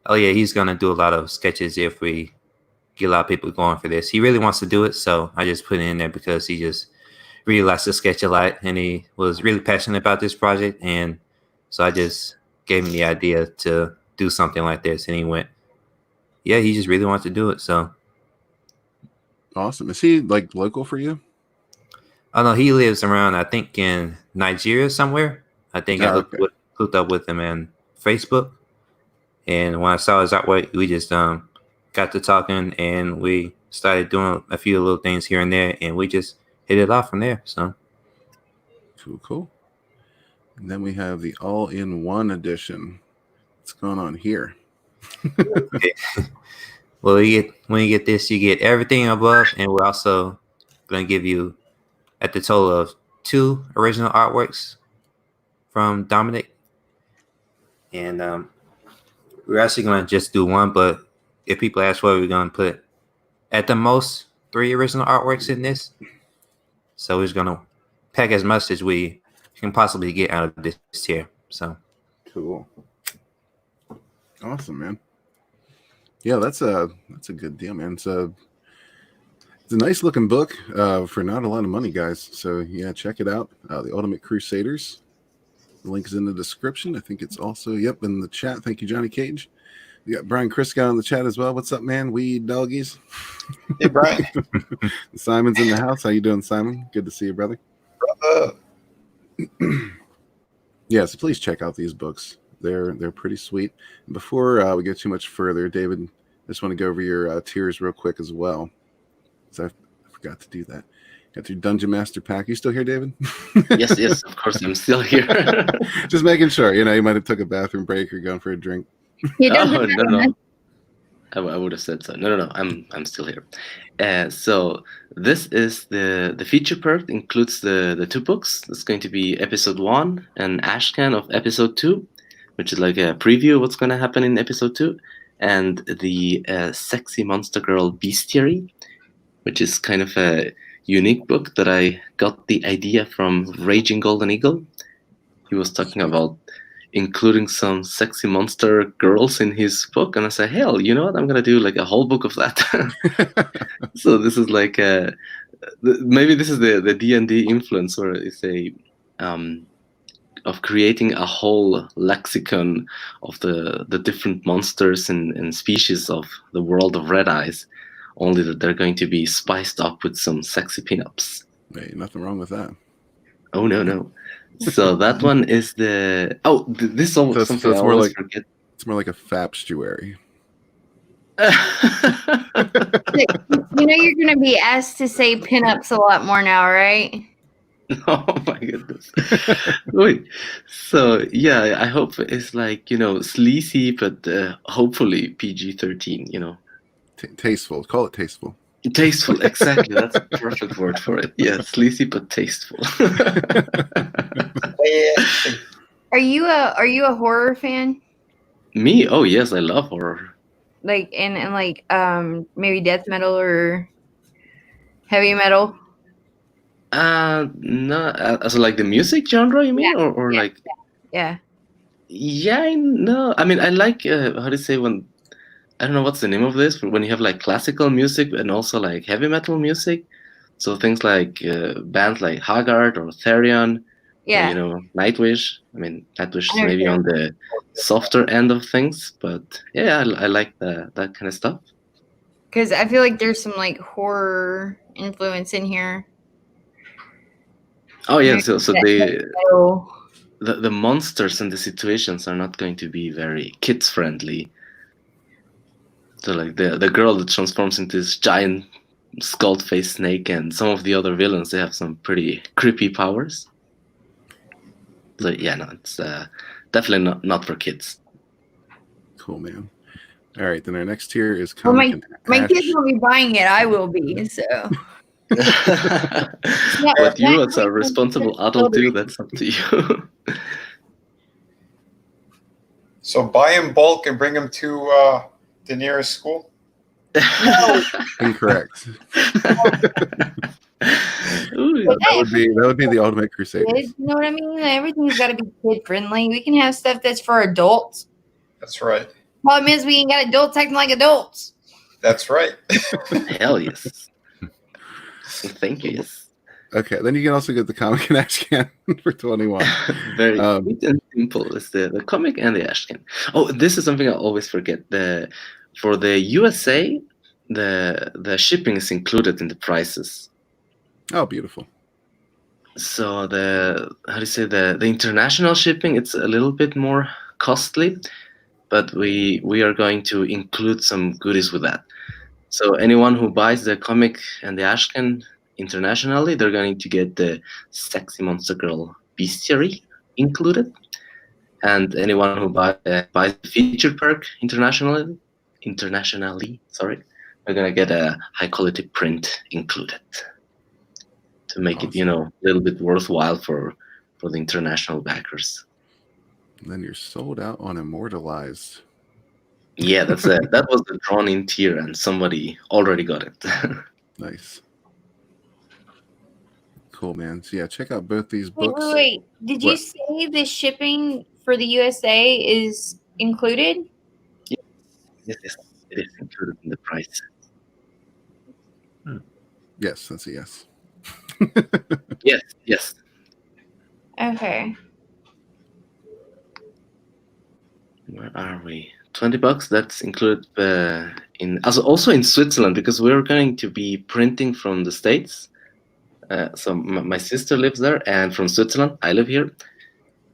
Oh yeah, he's gonna do a lot of sketches if we get a lot of people going for this. He really wants to do it, so I just put it in there because he just really likes to sketch a lot, and he was really passionate about this project, and so I just gave him the idea to do something like this, and he went, yeah, he just really wants to do it. So awesome. Is he like local for you? Oh no, he lives around, I think, in Nigeria somewhere. I think I hooked up with him on Facebook, and when I saw his artwork, we just got to talking, and we started doing a few little things here and there, and we just hit it off from there. So cool. And then we have the all-in-one edition. What's going on here? Okay. Well, when you get this, you get everything above, and we're also going to give you at the total of 2 original artworks from Dominic. And we're actually going to just do 1, but if people ask what we're going to put at the most 3 original artworks in this. So we're just going to pack as much as we can possibly get out of this tier. So cool. Awesome, man. Yeah, that's a good deal, man. It's a nice looking book for not a lot of money, guys. So yeah, check it out. The Ultimate Crusaders. The link is in the description. I think it's also in the chat. Thank you, Johnny Cage. We got Brian Crisco in the chat as well. What's up, man? Weed doggies. Hey, Brian. Simon's in the house. How you doing, Simon? Good to see you, brother. Yeah, so please check out these books. They're pretty sweet. And before we get too much further, David, I just want to go over your tiers real quick as well. So I forgot to do that. Got your Dungeon Master pack. You still here, David? Yes, of course I'm still here. Just making sure. You might have took a bathroom break or gone for a drink. No. I would have said so. No. I'm still here. So this is the feature perk includes the two books. It's going to be episode 1 and Ashcan of episode 2, which is like a preview of what's going to happen in episode 2, and the sexy monster girl bestiary, which is kind of a unique book that I got the idea from Raging Golden Eagle. He was talking about including some sexy monster girls in his book, and I said, hell, you know what, I'm gonna do like a whole book of that. So this is like maybe this is the D&D influence, where it's a of creating a whole lexicon of the different monsters and species of the world of Red Eyes, only that they're going to be spiced up with some sexy pinups. Hey, nothing wrong with that. Oh no. So that one is the this is always something I always forget. It's more like a fapstuary. You know you're going to be asked to say pinups a lot more now, right? Oh my goodness. Wait. So yeah, I hope it's like, sleazy, but hopefully PG-13, Tasteful. Call it tasteful. Tasteful, exactly. That's a perfect word for it. Yeah, sleazy but tasteful. Are you a horror fan? Me? Oh yes, I love horror. Like and like maybe death metal or heavy metal? No, so like the music genre, you mean, or like? Yeah. Yeah, I know. I mean, I like how to say when. I don't know what's the name of this, but when you have like classical music and also like heavy metal music, so things like bands like Haggard or Therion, Yeah. Nightwish. I mean, Nightwish is maybe on the softer end of things, but yeah, I like that kind of stuff. Because I feel like there's some like horror influence in here. Oh yeah, so the monsters and the situations are not going to be very kids friendly. So like the girl that transforms into this giant skull-faced snake, and some of the other villains, they have some pretty creepy powers. So yeah, no, it's definitely not for kids. Cool, man. All right, then our next tier is comic. My kids will be buying it. I will be, so. What you as a responsible adult do, that's up to you. So buy in bulk and bring them to the nearest school? No. Incorrect. that would be the Ultimate Crusaders. You know what I mean? Everything's got to be kid friendly. We can have stuff that's for adults. That's right. Problem is, we ain't got adults acting like adults. That's right. Hell yes. Thank you. Yes. Okay, then you can also get the comic and Ashcan for 21. Very sweet and simple is the comic and the Ashcan. Oh, this is something I always forget. For the USA, the shipping is included in the prices. Oh, beautiful. So the international shipping, it's a little bit more costly, but we are going to include some goodies with that. So anyone who buys the comic and the Ashcan internationally, they're going to get the sexy monster girl bestiary included, and anyone who buys the featured perk internationally, they're gonna get a high quality print included to make it, a little bit worthwhile for the international backers. And then you're sold out on Immortalized. Yeah, that was the drawn in tier, and somebody already got it. Nice. Cool, man. So yeah, check out both these books. Wait. Did you say the shipping for the USA is included? Yes, it is included in the price. Yes, that's a yes. Yes. Okay. Where are we? $20. That's included also in Switzerland, because we're going to be printing from the States. So my sister lives there, and from Switzerland, I live here.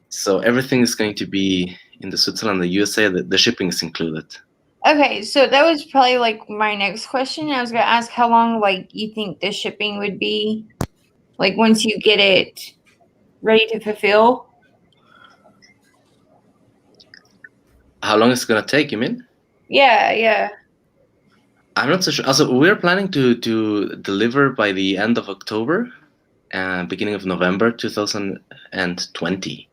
So everything is going to be in the Switzerland, the USA. The shipping is included. Okay, so that was probably like my next question. I was gonna ask how long you think the shipping would be, like once you get it ready to fulfill. How long is it gonna take, you mean? Yeah. I'm not so sure. Also, we're planning to deliver by the end of October, beginning of November 2020.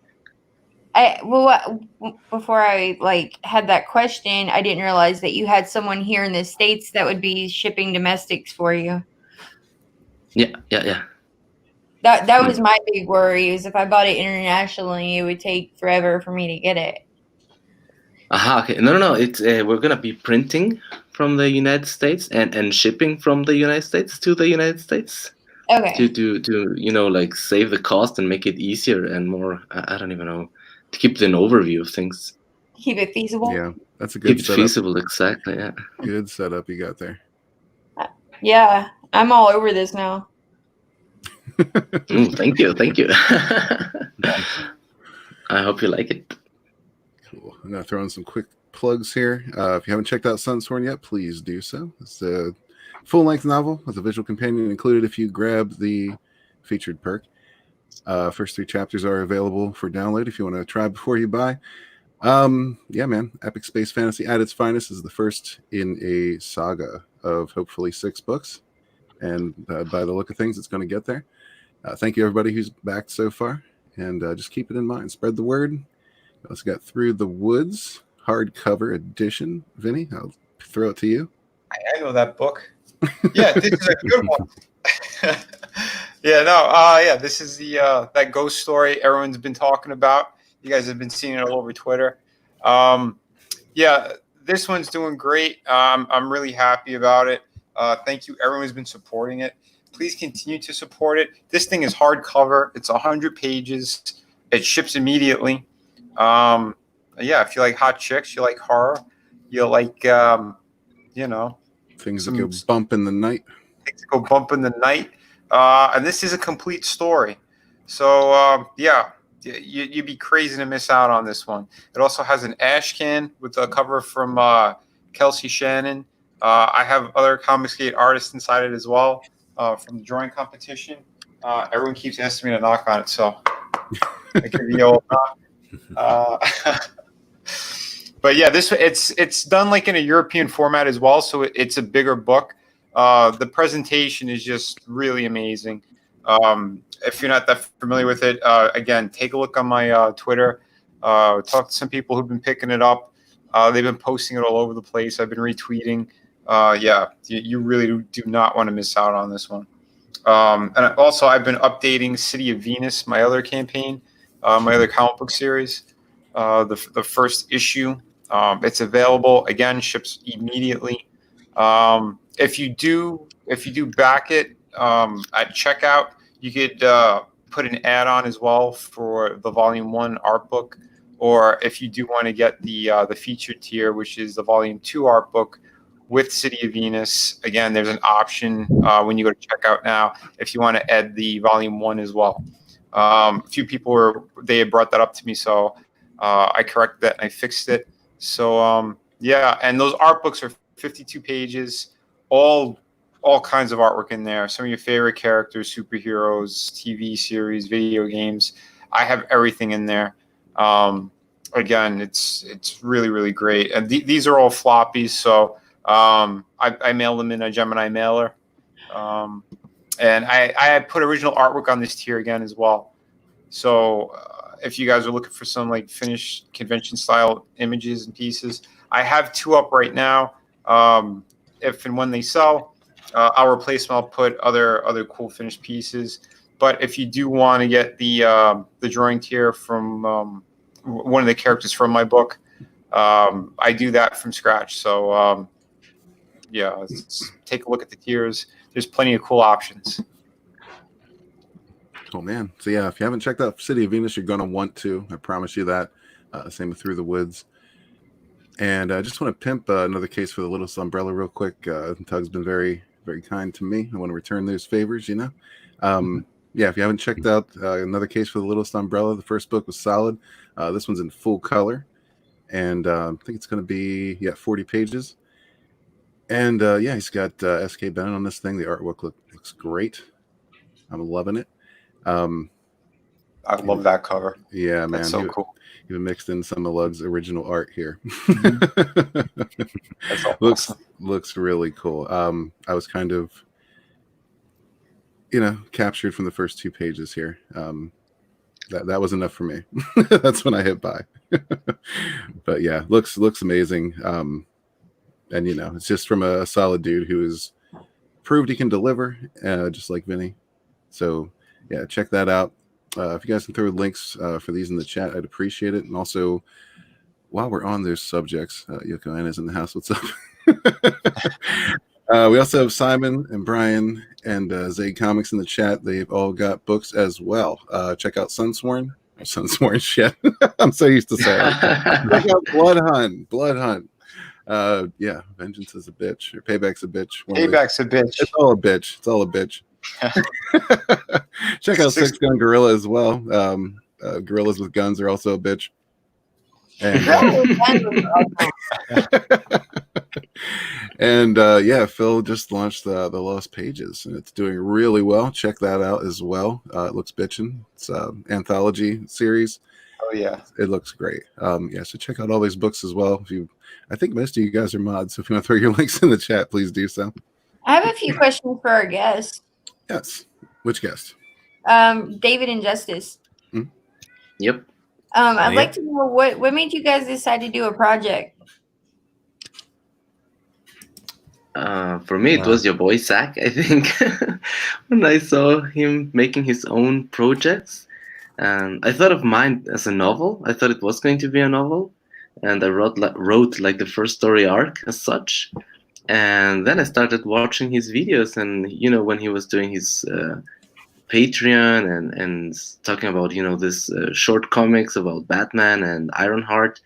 Before I had that question, I didn't realize that you had someone here in the States that would be shipping domestics for you. Yeah. That was my big worry, is if I bought it internationally, it would take forever for me to get it. Okay. No. It's we're gonna be printing from the United States and shipping from the United States to the United States. Okay. To like save the cost and make it easier and more. I don't even know, to keep an overview of things. Keep it feasible. Yeah, that's a good Keep it setup. feasible, exactly. Yeah. Good setup you got there. Yeah, I'm all over this now. Thank you. I hope you like it. Cool. I'm gonna throw in some quick plugs here. If you haven't checked out Sunsworn yet, please do so. It's a full-length novel with a visual companion included if you grab the featured perk. First 3 chapters are available for download if you want to try before you buy. Yeah, man. Epic space fantasy at its finest is the first in a saga of hopefully 6 books. And by the look of things, it's going to get there. Thank you, everybody who's backed so far. And just keep it in mind. Spread the word. We also got Through the Woods, hardcover edition. Vinny, I'll throw it to you. I know that book. Yeah, this is a good one. This is the that ghost story everyone's been talking about. You guys have been seeing it all over Twitter. This one's doing great. I'm really happy about it. Thank you, everyone who's been supporting it. Please continue to support it. This thing is hardcover. It's 100 pages. It ships immediately. If you like hot chicks, you like horror, you like things that go bump in the night. Things that go bump in the night. And this is a complete story. So you'd be crazy to miss out on this one. It also has an ash can with a cover from Kelsey Shannon. I have other Comicsgate artists inside it as well from the drawing competition. Everyone keeps asking me to knock on it, so I give you all knock. But yeah, it's done like in a European format as well, so it's a bigger book. The presentation is just really amazing. If you're not that familiar with it, again, take a look on my Twitter. Talk to some people who've been picking it up. They've been posting it all over the place. I've been retweeting. You really do not want to miss out on this one. And also, I've been updating City of Venus, my other campaign, my other comic book series, the first issue. It's available again, ships immediately. If you do back it at checkout, you could put an add-on as well for the Volume 1 art book, or if you do want to get the featured tier, which is the Volume 2 art book with City of Venus. Again, there's an option when you go to checkout now if you want to add the Volume 1 as well. A few people had brought that up to me, so I corrected that and I fixed it. So and those art books are 52 pages, all kinds of artwork in there. Some of your favorite characters, superheroes, TV series, video games. I have everything in there. Again, it's really, really great. And these are all floppies, so I mailed them in a Gemini mailer. And I put original artwork on this tier again as well. So if you guys are looking for some like finished convention style images and pieces, I have 2 up right now. If and when they sell, I'll replace them. I'll put other cool finished pieces. But if you do want to get the drawing tier from one of the characters from my book, I do that from scratch. So let's take a look at the tiers. There's plenty of cool options. Oh man. So yeah, if you haven't checked out City of Venus, you're gonna want to. I promise you that. Same with Through the Woods. And I just want to pimp another case for the Littlest Umbrella real quick. Tug's been very, very kind to me. I want to return those favors, you know. If you haven't checked out another case for the Littlest Umbrella, the first book was solid. This one's in full color, and I think it's going to be 40 pages. And he's got S.K. Bennett on this thing. The artwork looks great. I'm loving it. I love that cover. Yeah, man. That's so cool. Even mixed in some of Lug's original art here. That's awesome. Looks really cool. I was kind of, captured from the first 2 pages here. That was enough for me. That's when I hit buy. But yeah, looks amazing. And it's just from a solid dude who has proved he can deliver, just like Vinny. So yeah, check that out. If you guys can throw links for these in the chat, I'd appreciate it. And also, while we're on those subjects, Yoko Anna's in the house. What's up? We also have Simon and Brian and Zayd Comics in the chat. They've all got books as well. Check out Sunsworn shit. I'm so used to saying it. Check out Blood Hunt. Yeah, vengeance is a bitch, or payback's a bitch. Payback's a bitch. It's all a bitch. Check out Six Gun Gorilla as well. Gorillas with guns are also a bitch. And yeah, Phil just launched the Lost Pages, and it's doing really well. Check that out as well. It looks bitchin'. It's an anthology series. Oh yeah, it looks great. Yeah, so check out all these books as well. I think most of you guys are mods, so if you want to throw your links in the chat, please do so. I have a few questions for our guest. Yes. Which guest? David and Justice. Mm-hmm. Yep. I'd like to know what made you guys decide to do a project? For me, it was your boy Zach, I think. When I saw him making his own projects, and I thought of mine as a novel. I thought it was going to be a novel, and I wrote like the first story arc as such. And then I started watching his videos, and when he was doing his Patreon and talking about this short comics about Batman and Ironheart,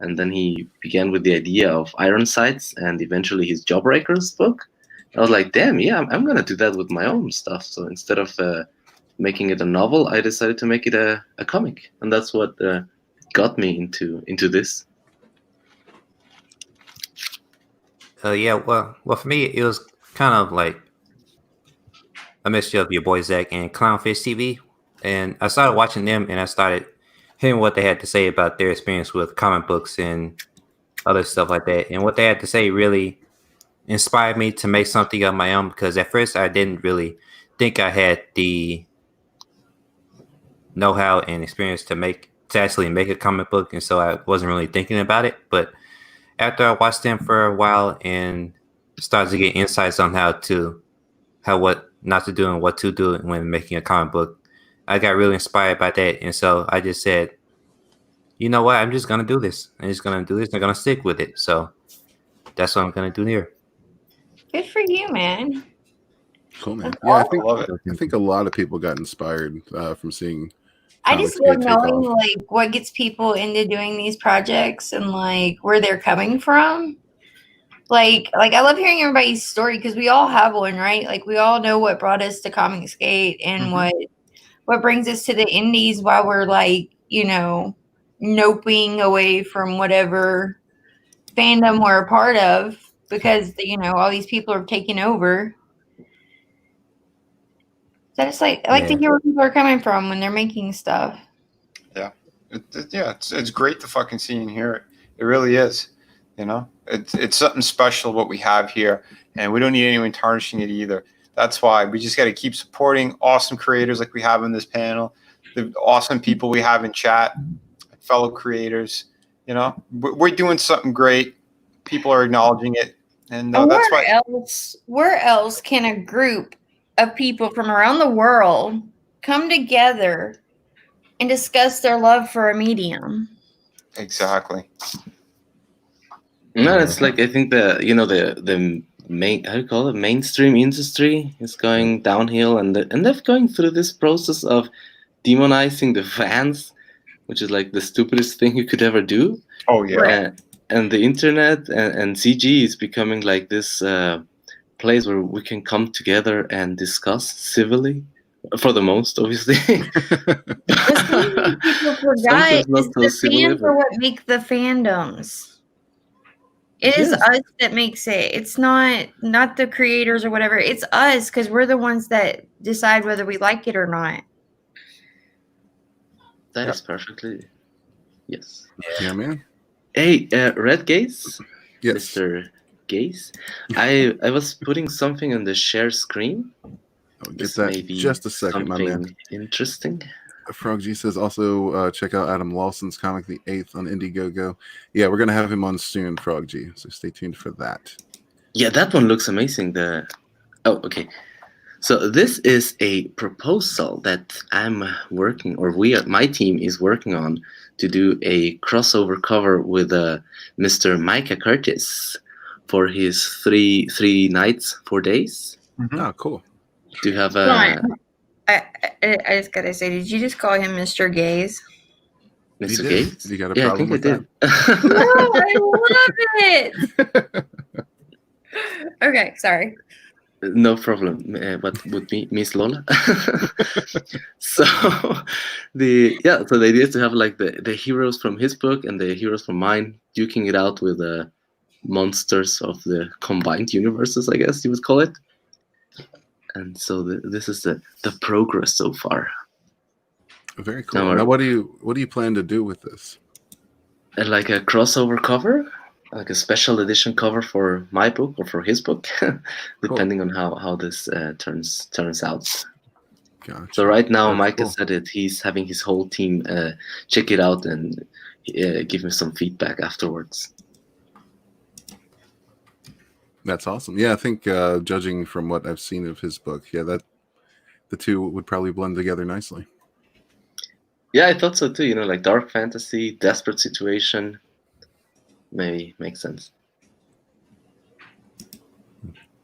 and then he began with the idea of Iron Sights and eventually his Jawbreakers book. I was like, damn, yeah, I'm gonna do that with my own stuff. So instead of making it a novel, I decided to make it a comic, and that's what got me into this. Yeah, well, for me, it was kind of like a mixture of your boy Zach and Clownfish TV, and I started watching them, and I started hearing what they had to say about their experience with comic books and other stuff like that, and what they had to say really inspired me to make something of my own. Because at first, I didn't really think I had the know-how and experience to actually make a comic book, and so I wasn't really thinking about it, but after I watched them for a while and started to get insights on what not to do and what to do when making a comic book, I got really inspired by that. And so I just said, you know what? I'm just going to do this. I'm going to stick with it. So that's what I'm going to do here. Good for you, man. Cool, man. Yeah, I think a lot of people got inspired from seeing. I just love knowing like what gets people into doing these projects and like where they're coming from. Like I love hearing everybody's story because we all have one, right? Like we all know what brought us to Comicsgate and what brings us to the indies while we're like, noping away from whatever fandom we're a part of because all these people are taking over. So I just I like to hear where people are coming from when they're making stuff. Yeah. It's great to fucking see and hear it. It really is. It's something special what we have here, and we don't need anyone tarnishing it either. That's why we just got to keep supporting awesome creators like we have in this panel, the awesome people we have in chat, fellow creators. We're doing something great. People are acknowledging it, and that's why. Where else can a group of people from around the world come together and discuss their love for a medium? Exactly. No, it's like I think the main, how do you call it, mainstream industry is going downhill, and they're going through this process of demonizing the fans, which is like the stupidest thing you could ever do. Oh yeah. And the internet and CG is becoming like this place where we can come together and discuss civilly, for the most, obviously. People forgot is the fans are what make the fandoms. It is us that makes it. It's not the creators or whatever. It's us because we're the ones that decide whether we like it or not. That is perfectly. Yes. Yeah, man. Hey, Red Gaze, Yes. Mr. Gaze. I was putting something on the share screen. I'll get This that may be just a second, my man. something interesting. Frog G says also check out Adam Lawson's comic, The Eighth, on Indiegogo. Yeah, we're gonna have him on soon, Frog G. So stay tuned for that. Yeah, that one looks amazing. Okay. So this is a proposal that I'm working, or my team is working on, to do a crossover cover with Mr. Micah Curtis for his three nights, 4 days. Oh, cool. Do you have I just gotta say, did you just call him Mr. Gaze? Mr. Gates? You got a problem with that? No, I love it. Okay, sorry. No problem. What would be Miss Lola? So the idea is to have like the heroes from his book and the heroes from mine duking it out with the monsters of the combined universes, I guess you would call it. And so this is the progress so far. Very cool. Now, what do you plan to do with this? Like a crossover cover, like a special edition cover for my book or for his book, depending on how this turns out. Gotcha. So right now, That's Micah cool. said it. He's having his whole team check it out and give me some feedback afterwards. That's awesome. Yeah, I think judging from what I've seen of his book, that the two would probably blend together nicely. Yeah, I thought so too. You know, like dark fantasy, desperate situation. Maybe makes sense.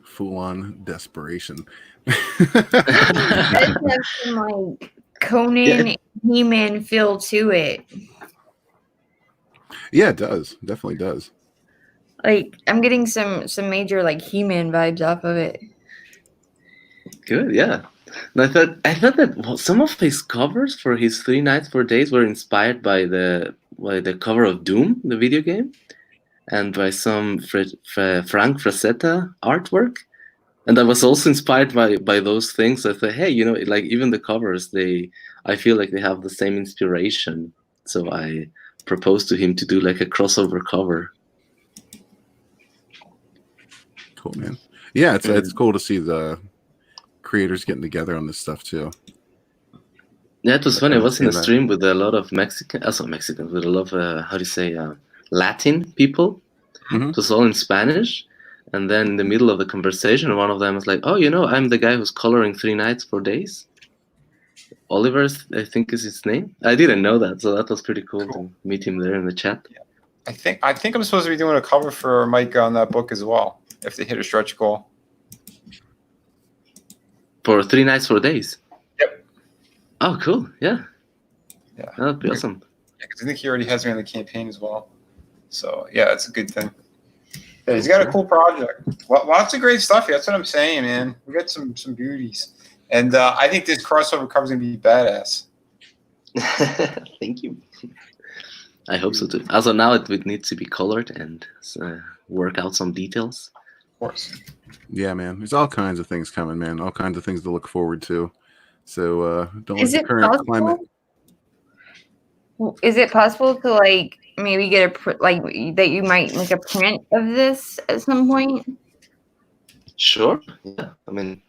Full-on desperation. It does have some like Conan, He-Man feel to it. Yeah, it does. Definitely does. Like I'm getting some major like He-Man vibes off of it. Good, yeah. And I thought that some of his covers for his 3 nights 4 days were inspired by the cover of Doom, the video game, and by some Frank Frazetta artwork. And I was also inspired by those things. I thought, hey, you know, like even the covers, I feel like they have the same inspiration. So I proposed to him to do like a crossover cover. Cool, man. Yeah, it's cool to see the creators getting together on this stuff too. Yeah, it was funny. I was in a stream with a lot of Mexicans, with a lot of Latin people. Mm-hmm. It was all in Spanish. And then in the middle of the conversation, one of them was like, "Oh, you know, I'm the guy who's coloring 3 nights 4 days." Oliver, I think is his name. I didn't know that, so that was pretty cool to meet him there in the chat. Yeah. I think I'm supposed to be doing a cover for Mike on that book as well, if they hit a stretch goal. For 3 nights 4 days. Yep. Oh, cool. Yeah. Yeah. That'd be awesome. Yeah, because I think he already has me on the campaign as well. So yeah, it's a good thing. Yeah, he's got a cool project. Lots of great stuff here. That's what I'm saying, man. We got some beauties, and I think this crossover cover is gonna be badass. Thank you. I hope so too. Also, now it would need to be colored and work out some details. Of course. Yeah, man. There's all kinds of things coming, man. All kinds of things to look forward to. So don't let the current climate. Is it possible to like maybe get that you might make a print of this at some point? Sure. Yeah. I mean,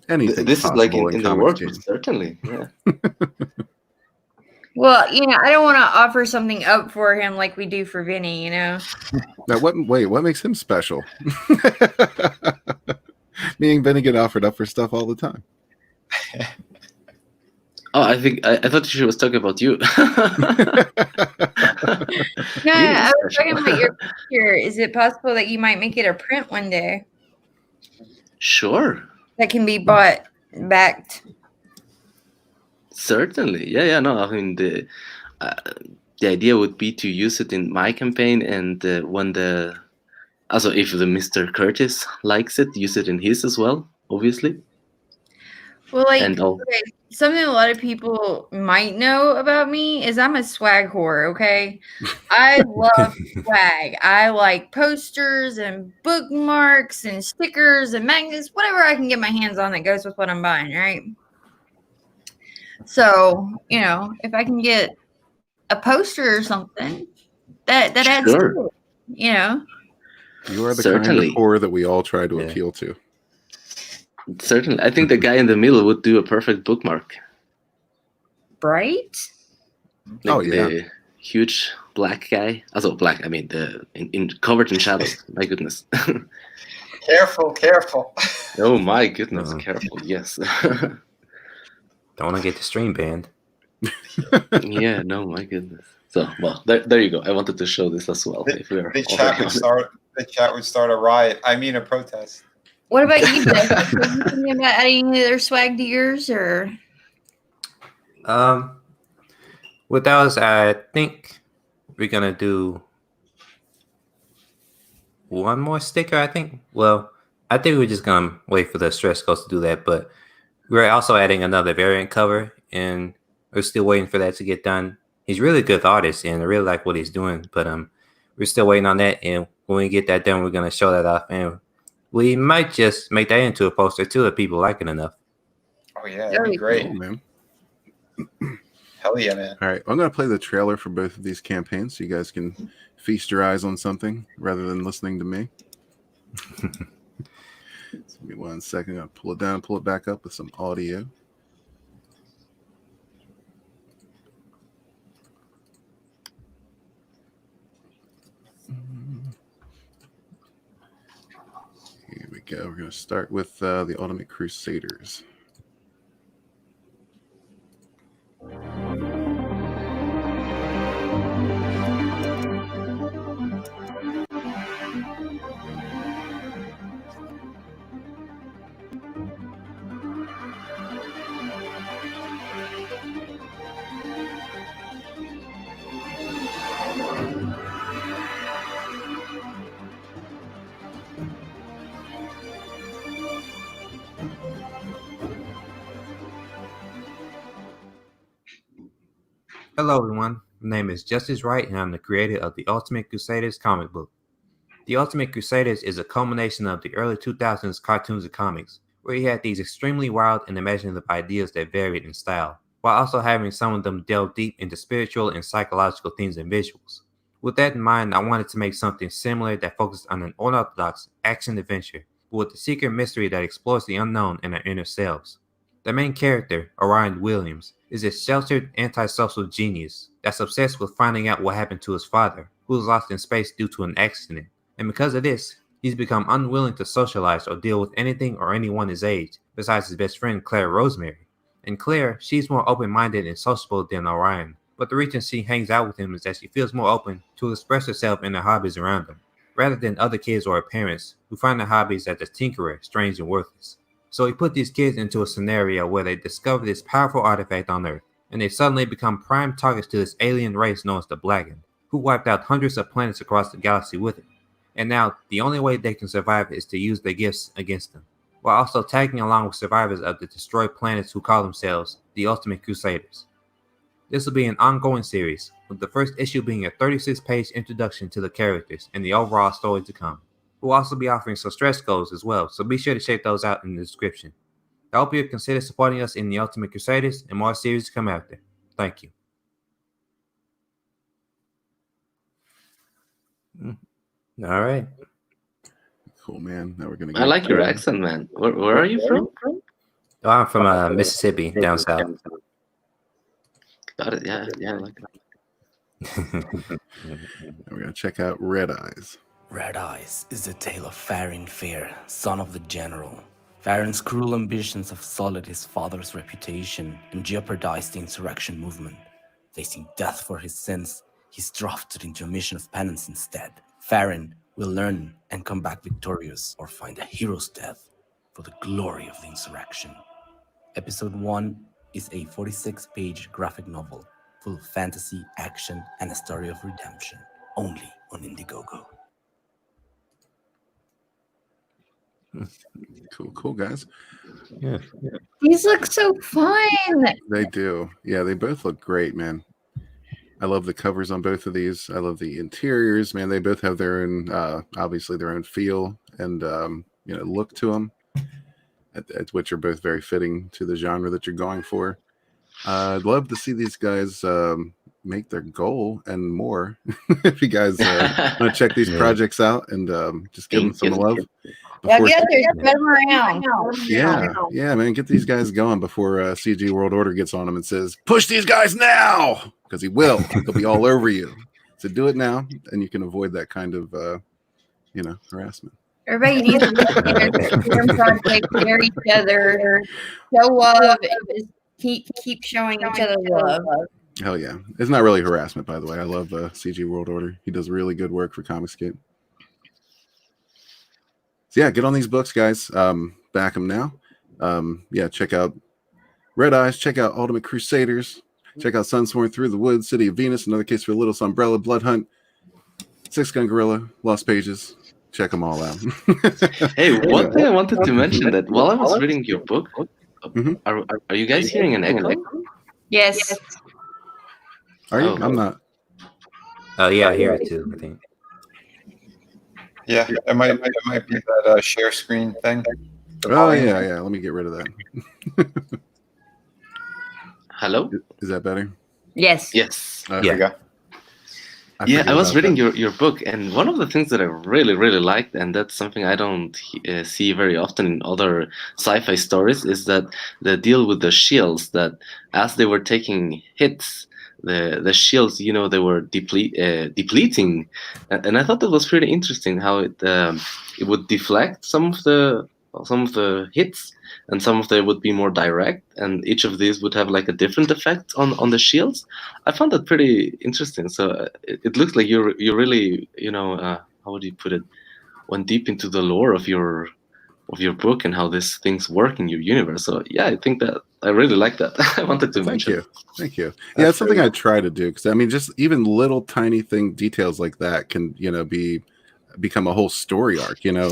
anything. This is like in the works, certainly. Yeah. Well, you know, I don't want to offer something up for him like we do for Vinny, you know. Now, what makes him special? Me and Vinny get offered up for stuff all the time. Oh, I thought she was talking about you. No, I was talking about your picture. Is it possible that you might make it a print one day? Sure. That can be backed. Certainly. Yeah. No, I mean the idea would be to use it in my campaign, and if the Mr. Curtis likes it, use it in his as well, obviously. Well, something a lot of people might know about me is I'm a swag whore, okay? I love swag. I like posters and bookmarks and stickers and magnets, whatever I can get my hands on that goes with what I'm buying, right? So, if I can get a poster or something, that adds to it, You are the Certainly. kind of poor that we all try to appeal to. Certainly. I think the guy in the middle would do a perfect bookmark. Right? Like the huge black guy. Also black, I mean in covered in shadows. My goodness. Careful. Oh my goodness, careful, yes. Don't want to get the stream banned. Yeah, no, my goodness. So, well, there you go. I wanted to show this as well. The chat would start a riot. I mean, a protest. What about you, Jeff? Are you thinking about adding any other swag to yours, or? With those, I think we're gonna do one more sticker. I think. Well, I think we're just gonna wait for the stretch goals to do that. But we're also adding another variant cover, and we're still waiting for that to get done. He's really a good artist, and I really like what he's doing. But we're still waiting on that. And when we get that done, we're gonna show that off, and we might just make that into a poster too if people like it enough. Oh yeah, that'd be great, man. Hell yeah, man. All right, I'm going to play the trailer for both of these campaigns so you guys can feast your eyes on something rather than listening to me. Give me 1 second. I'll pull it down, pull it back up with some audio. Here we go. We're going to start with the Ultimate Crusaders. Hello, everyone. My name is Justice Wright, and I'm the creator of the Ultimate Crusaders comic book. The Ultimate Crusaders is a culmination of the early 2000s cartoons and comics, where he had these extremely wild and imaginative ideas that varied in style, while also having some of them delve deep into spiritual and psychological themes and visuals. With that in mind, I wanted to make something similar that focused on an unorthodox action-adventure, but with a secret mystery that explores the unknown in our inner selves. The main character, Orion Williams, is a sheltered, antisocial genius that's obsessed with finding out what happened to his father, who was lost in space due to an accident. And because of this, he's become unwilling to socialize or deal with anything or anyone his age, besides his best friend Claire Rosemary. And Claire, she's more open-minded and sociable than Orion, but the reason she hangs out with him is that she feels more open to express herself in the hobbies around them, rather than other kids or her parents, who find their hobbies as a tinkerer strange and worthless. So he put these kids into a scenario where they discover this powerful artifact on Earth, and they suddenly become prime targets to this alien race known as the Blackened, who wiped out hundreds of planets across the galaxy with it. And now, the only way they can survive is to use their gifts against them, while also tagging along with survivors of the destroyed planets who call themselves the Ultimate Crusaders. This will be an ongoing series, with the first issue being a 36-page introduction to the characters and the overall story to come. We'll also be offering some stretch goals as well, so be sure to check those out in the description. I hope you consider supporting us in the Ultimate Crusaders and more series to come after. Thank you. All right. Cool, man. Now we're gonna. I like your accent, man. Where are you from? Oh, I'm from Mississippi, down south. Got it. Yeah, I like that. We're gonna check out Red Eyes. Red Eyes is the tale of Farron Fair, son of the general. Farron's cruel ambitions have sullied his father's reputation and jeopardized the insurrection movement. Facing death for his sins, he's drafted into a mission of penance instead. Farron will learn and come back victorious, or find a hero's death for the glory of the insurrection. Episode 1 is a 46-page graphic novel full of fantasy, action, and a story of redemption, only on Indiegogo. Cool, guys. Yeah. These look so fun. They do. Yeah, they both look great, man. I love the covers on both of these. I love the interiors, man. They both have their own, obviously their own feel and look to them, which are both very fitting to the genre that you're going for. I'd love to see these guys make their goal and more. If you guys want to check these projects out and just give them some love. Yeah, get there, spread them around. Yeah, man, get these guys going before CG World Order gets on them and says, "Push these guys now," because he will. He'll be all over you. So do it now, and you can avoid that kind of, harassment. Everybody needs to project, share each other, show love, and just keep showing each other love. Hell yeah. It's not really harassment, by the way. I love CG World Order. He does really good work for Comicscape. So yeah, get on these books, guys. Back them now. Check out Red Eyes. Check out Ultimate Crusaders. Check out Sunsworn Through the Woods, City of Venus, Another Case for Little Umbrella, Blood Hunt, Six Gun Gorilla, Lost Pages. Check them all out. Hey, one thing I wanted to mention that while I was reading your book, are you guys hearing an echo? Yes. Are you? Oh. I'm not. Oh yeah, I hear it too. I think. Yeah, it might be that share screen thing. Oh yeah. Let me get rid of that. Hello? Is that better? Yes. Yes. There we go. I was reading your book, and one of the things that I really, really liked, and that's something I don't see very often in other sci-fi stories, is that the deal with the shields, that as they were taking hits, the shields, they were depleting. And I thought that was pretty interesting how it would deflect some of the hits, and some of them would be more direct, and each of these would have like a different effect on the shields. I found that pretty interesting. So it looks like you're really, how would you put it, went deep into the lore of your book and how these things work in your universe. So yeah, I think that I really like that. I wanted to mention. Thank you. Yeah, it's something I try to do, because I mean, just even little tiny details like that can become a whole story arc, a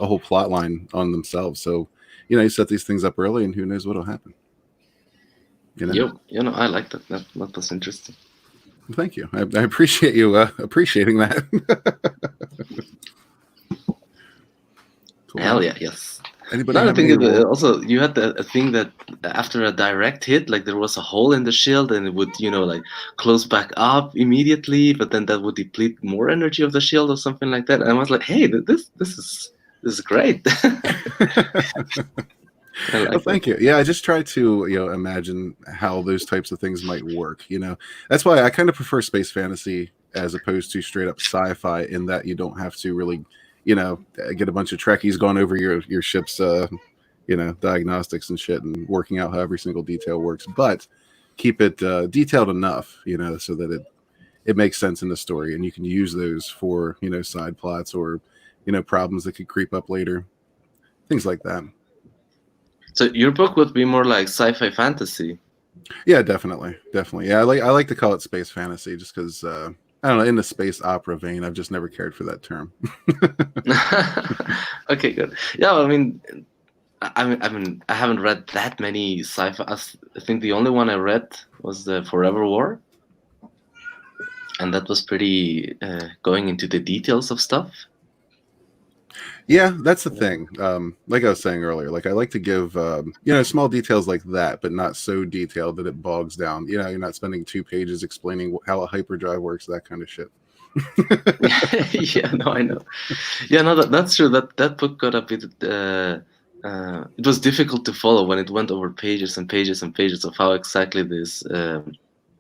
whole plot line on themselves. So you set these things up early, and who knows what'll happen. I like that. That was interesting. Thank you. I appreciate you appreciating that. Cool. Hell yeah, yes. Anybody Another have thing any that also, you had a thing that after a direct hit, like there was a hole in the shield, and it would like close back up immediately, but then that would deplete more energy of the shield or something like that. And I was like, hey, this is great. Well, thank you. Yeah, I just try to imagine how those types of things might work. That's why I kind of prefer space fantasy as opposed to straight up sci-fi, in that you don't have to really get a bunch of Trekkies going over your ship's diagnostics and shit and working out how every single detail works, but keep it detailed enough so that it makes sense in the story, and you can use those for side plots or problems that could creep up later, things like that. So your book would be more like sci-fi fantasy. Yeah, definitely. Yeah, I like to call it space fantasy, just because I don't know, in the space opera vein, I've just never cared for that term. Okay, good. Yeah, I mean, I haven't read that many sci-fi. I think the only one I read was the Forever War, and that was pretty going into the details of stuff. Yeah, that's the thing. Like I was saying earlier, like I like to give small details like that, but not so detailed that it bogs down. You're not spending 2 pages explaining how a hyperdrive works, that kind of shit. Yeah, no, I know. Yeah, no, that's true. That book got a bit. It was difficult to follow when it went over pages and pages and pages of how exactly this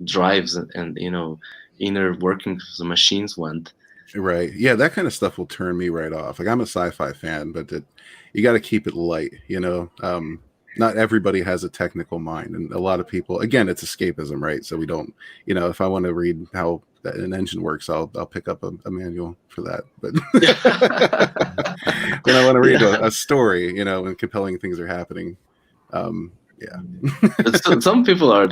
drives and inner workings of the machines went. Right. Yeah, that kind of stuff will turn me right off. Like, I'm a sci-fi fan, but you got to keep it light. Not everybody has a technical mind, and a lot of people, again, it's escapism, right? So we don't, if I want to read how an engine works, I'll pick up a manual for that. But when I want to read a story, when compelling things are happening, But some people are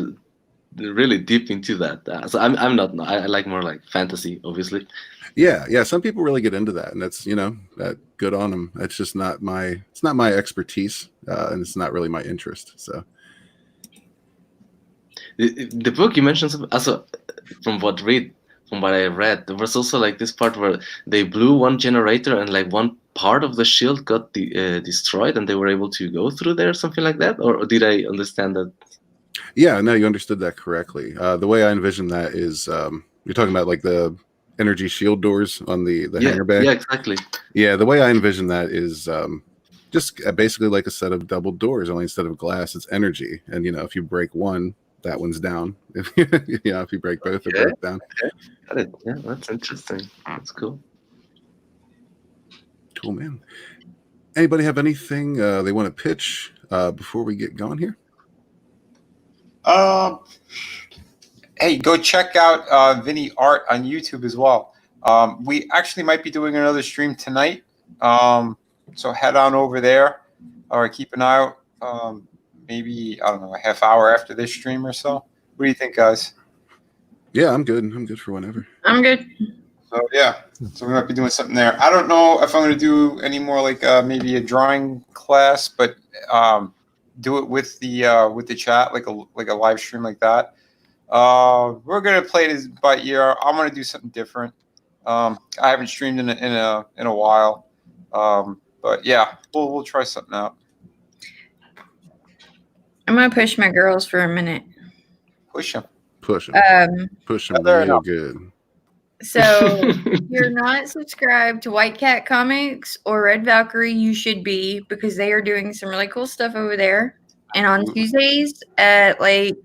really deep into that. So I'm not. I like more like fantasy, obviously. Yeah. Some people really get into that, and that's that good on them. That's just not it's not my expertise, and it's not really my interest. So the book you mentioned, also from what I read, there was also like this part where they blew one generator and like one part of the shield got destroyed, and they were able to go through there, something like that. Or did I understand that? Yeah, no, you understood that correctly. The way I envision that is you're talking about like the energy shield doors on the hangar bay. Yeah, exactly. Yeah, the way I envision that is just basically like a set of double doors, only instead of glass, it's energy. And if you break one, that one's down. If if you break both, they're both down. Got it. Yeah, that's interesting. That's cool. Cool, man. Anybody have anything they want to pitch before we get going here? Hey, go check out Vinny Art on YouTube as well. We actually might be doing another stream tonight. So head on over there or keep an eye out. Maybe, I don't know, a half hour after this stream or so. What do you think, guys? Yeah, I'm good. I'm good for whenever. I'm good. So yeah, so we might be doing something there. I don't know if I'm going to do any more like maybe a drawing class, but do it with the chat, like a live stream like that. We're going to play this by ear. I'm going to do something different. I haven't streamed in a while, but yeah, we'll try something out. I'm gonna push my girls for a minute. Push them. Push them. Push them Fair real enough. good. So if you're not subscribed to White Cat Comics or Red Valkyrie, you should be, because they are doing some really cool stuff over there. And on Tuesdays at like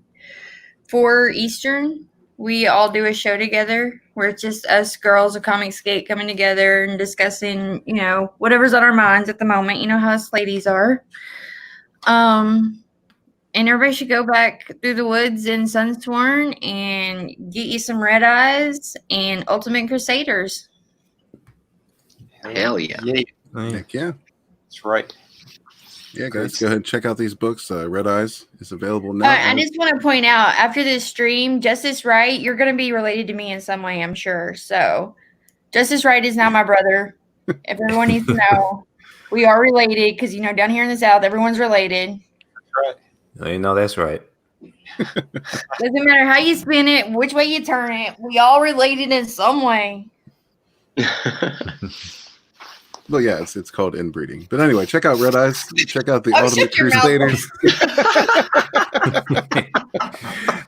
4 Eastern, we all do a show together where it's just us girls of Comic Skate coming together and discussing, whatever's on our minds at the moment. You know how us ladies are. And everybody should go back through the woods in Sunsworn and get you some Red Eyes and Ultimate Crusaders. Hell yeah. Heck yeah. That's right. Yeah, guys, go ahead and check out these books. Red Eyes is available now. I just want to point out, after this stream, Justice Wright, you're going to be related to me in some way, I'm sure. So Justice Wright is now my brother. If everyone needs to know, we are related because, down here in the South, everyone's related. That's right. That's right. Doesn't matter how you spin it, which way you turn it. We all related in some way. Well, yeah, it's called inbreeding. But anyway, check out Red Eyes. Check out the Oh, Ultimate shut your Crusaders.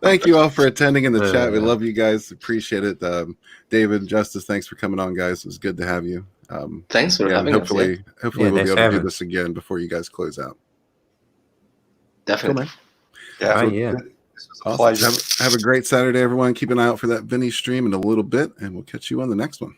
Thank you all for attending in the chat. We love you guys. Appreciate it. David, Justice, thanks for coming on, guys. It was good to have you. Thanks for having us. Hopefully we'll be able to do this again before you guys close out. Definitely. Yeah. Yeah. This was a pleasure. Have a great Saturday, everyone. Keep an eye out for that Vinny stream in a little bit, and we'll catch you on the next one.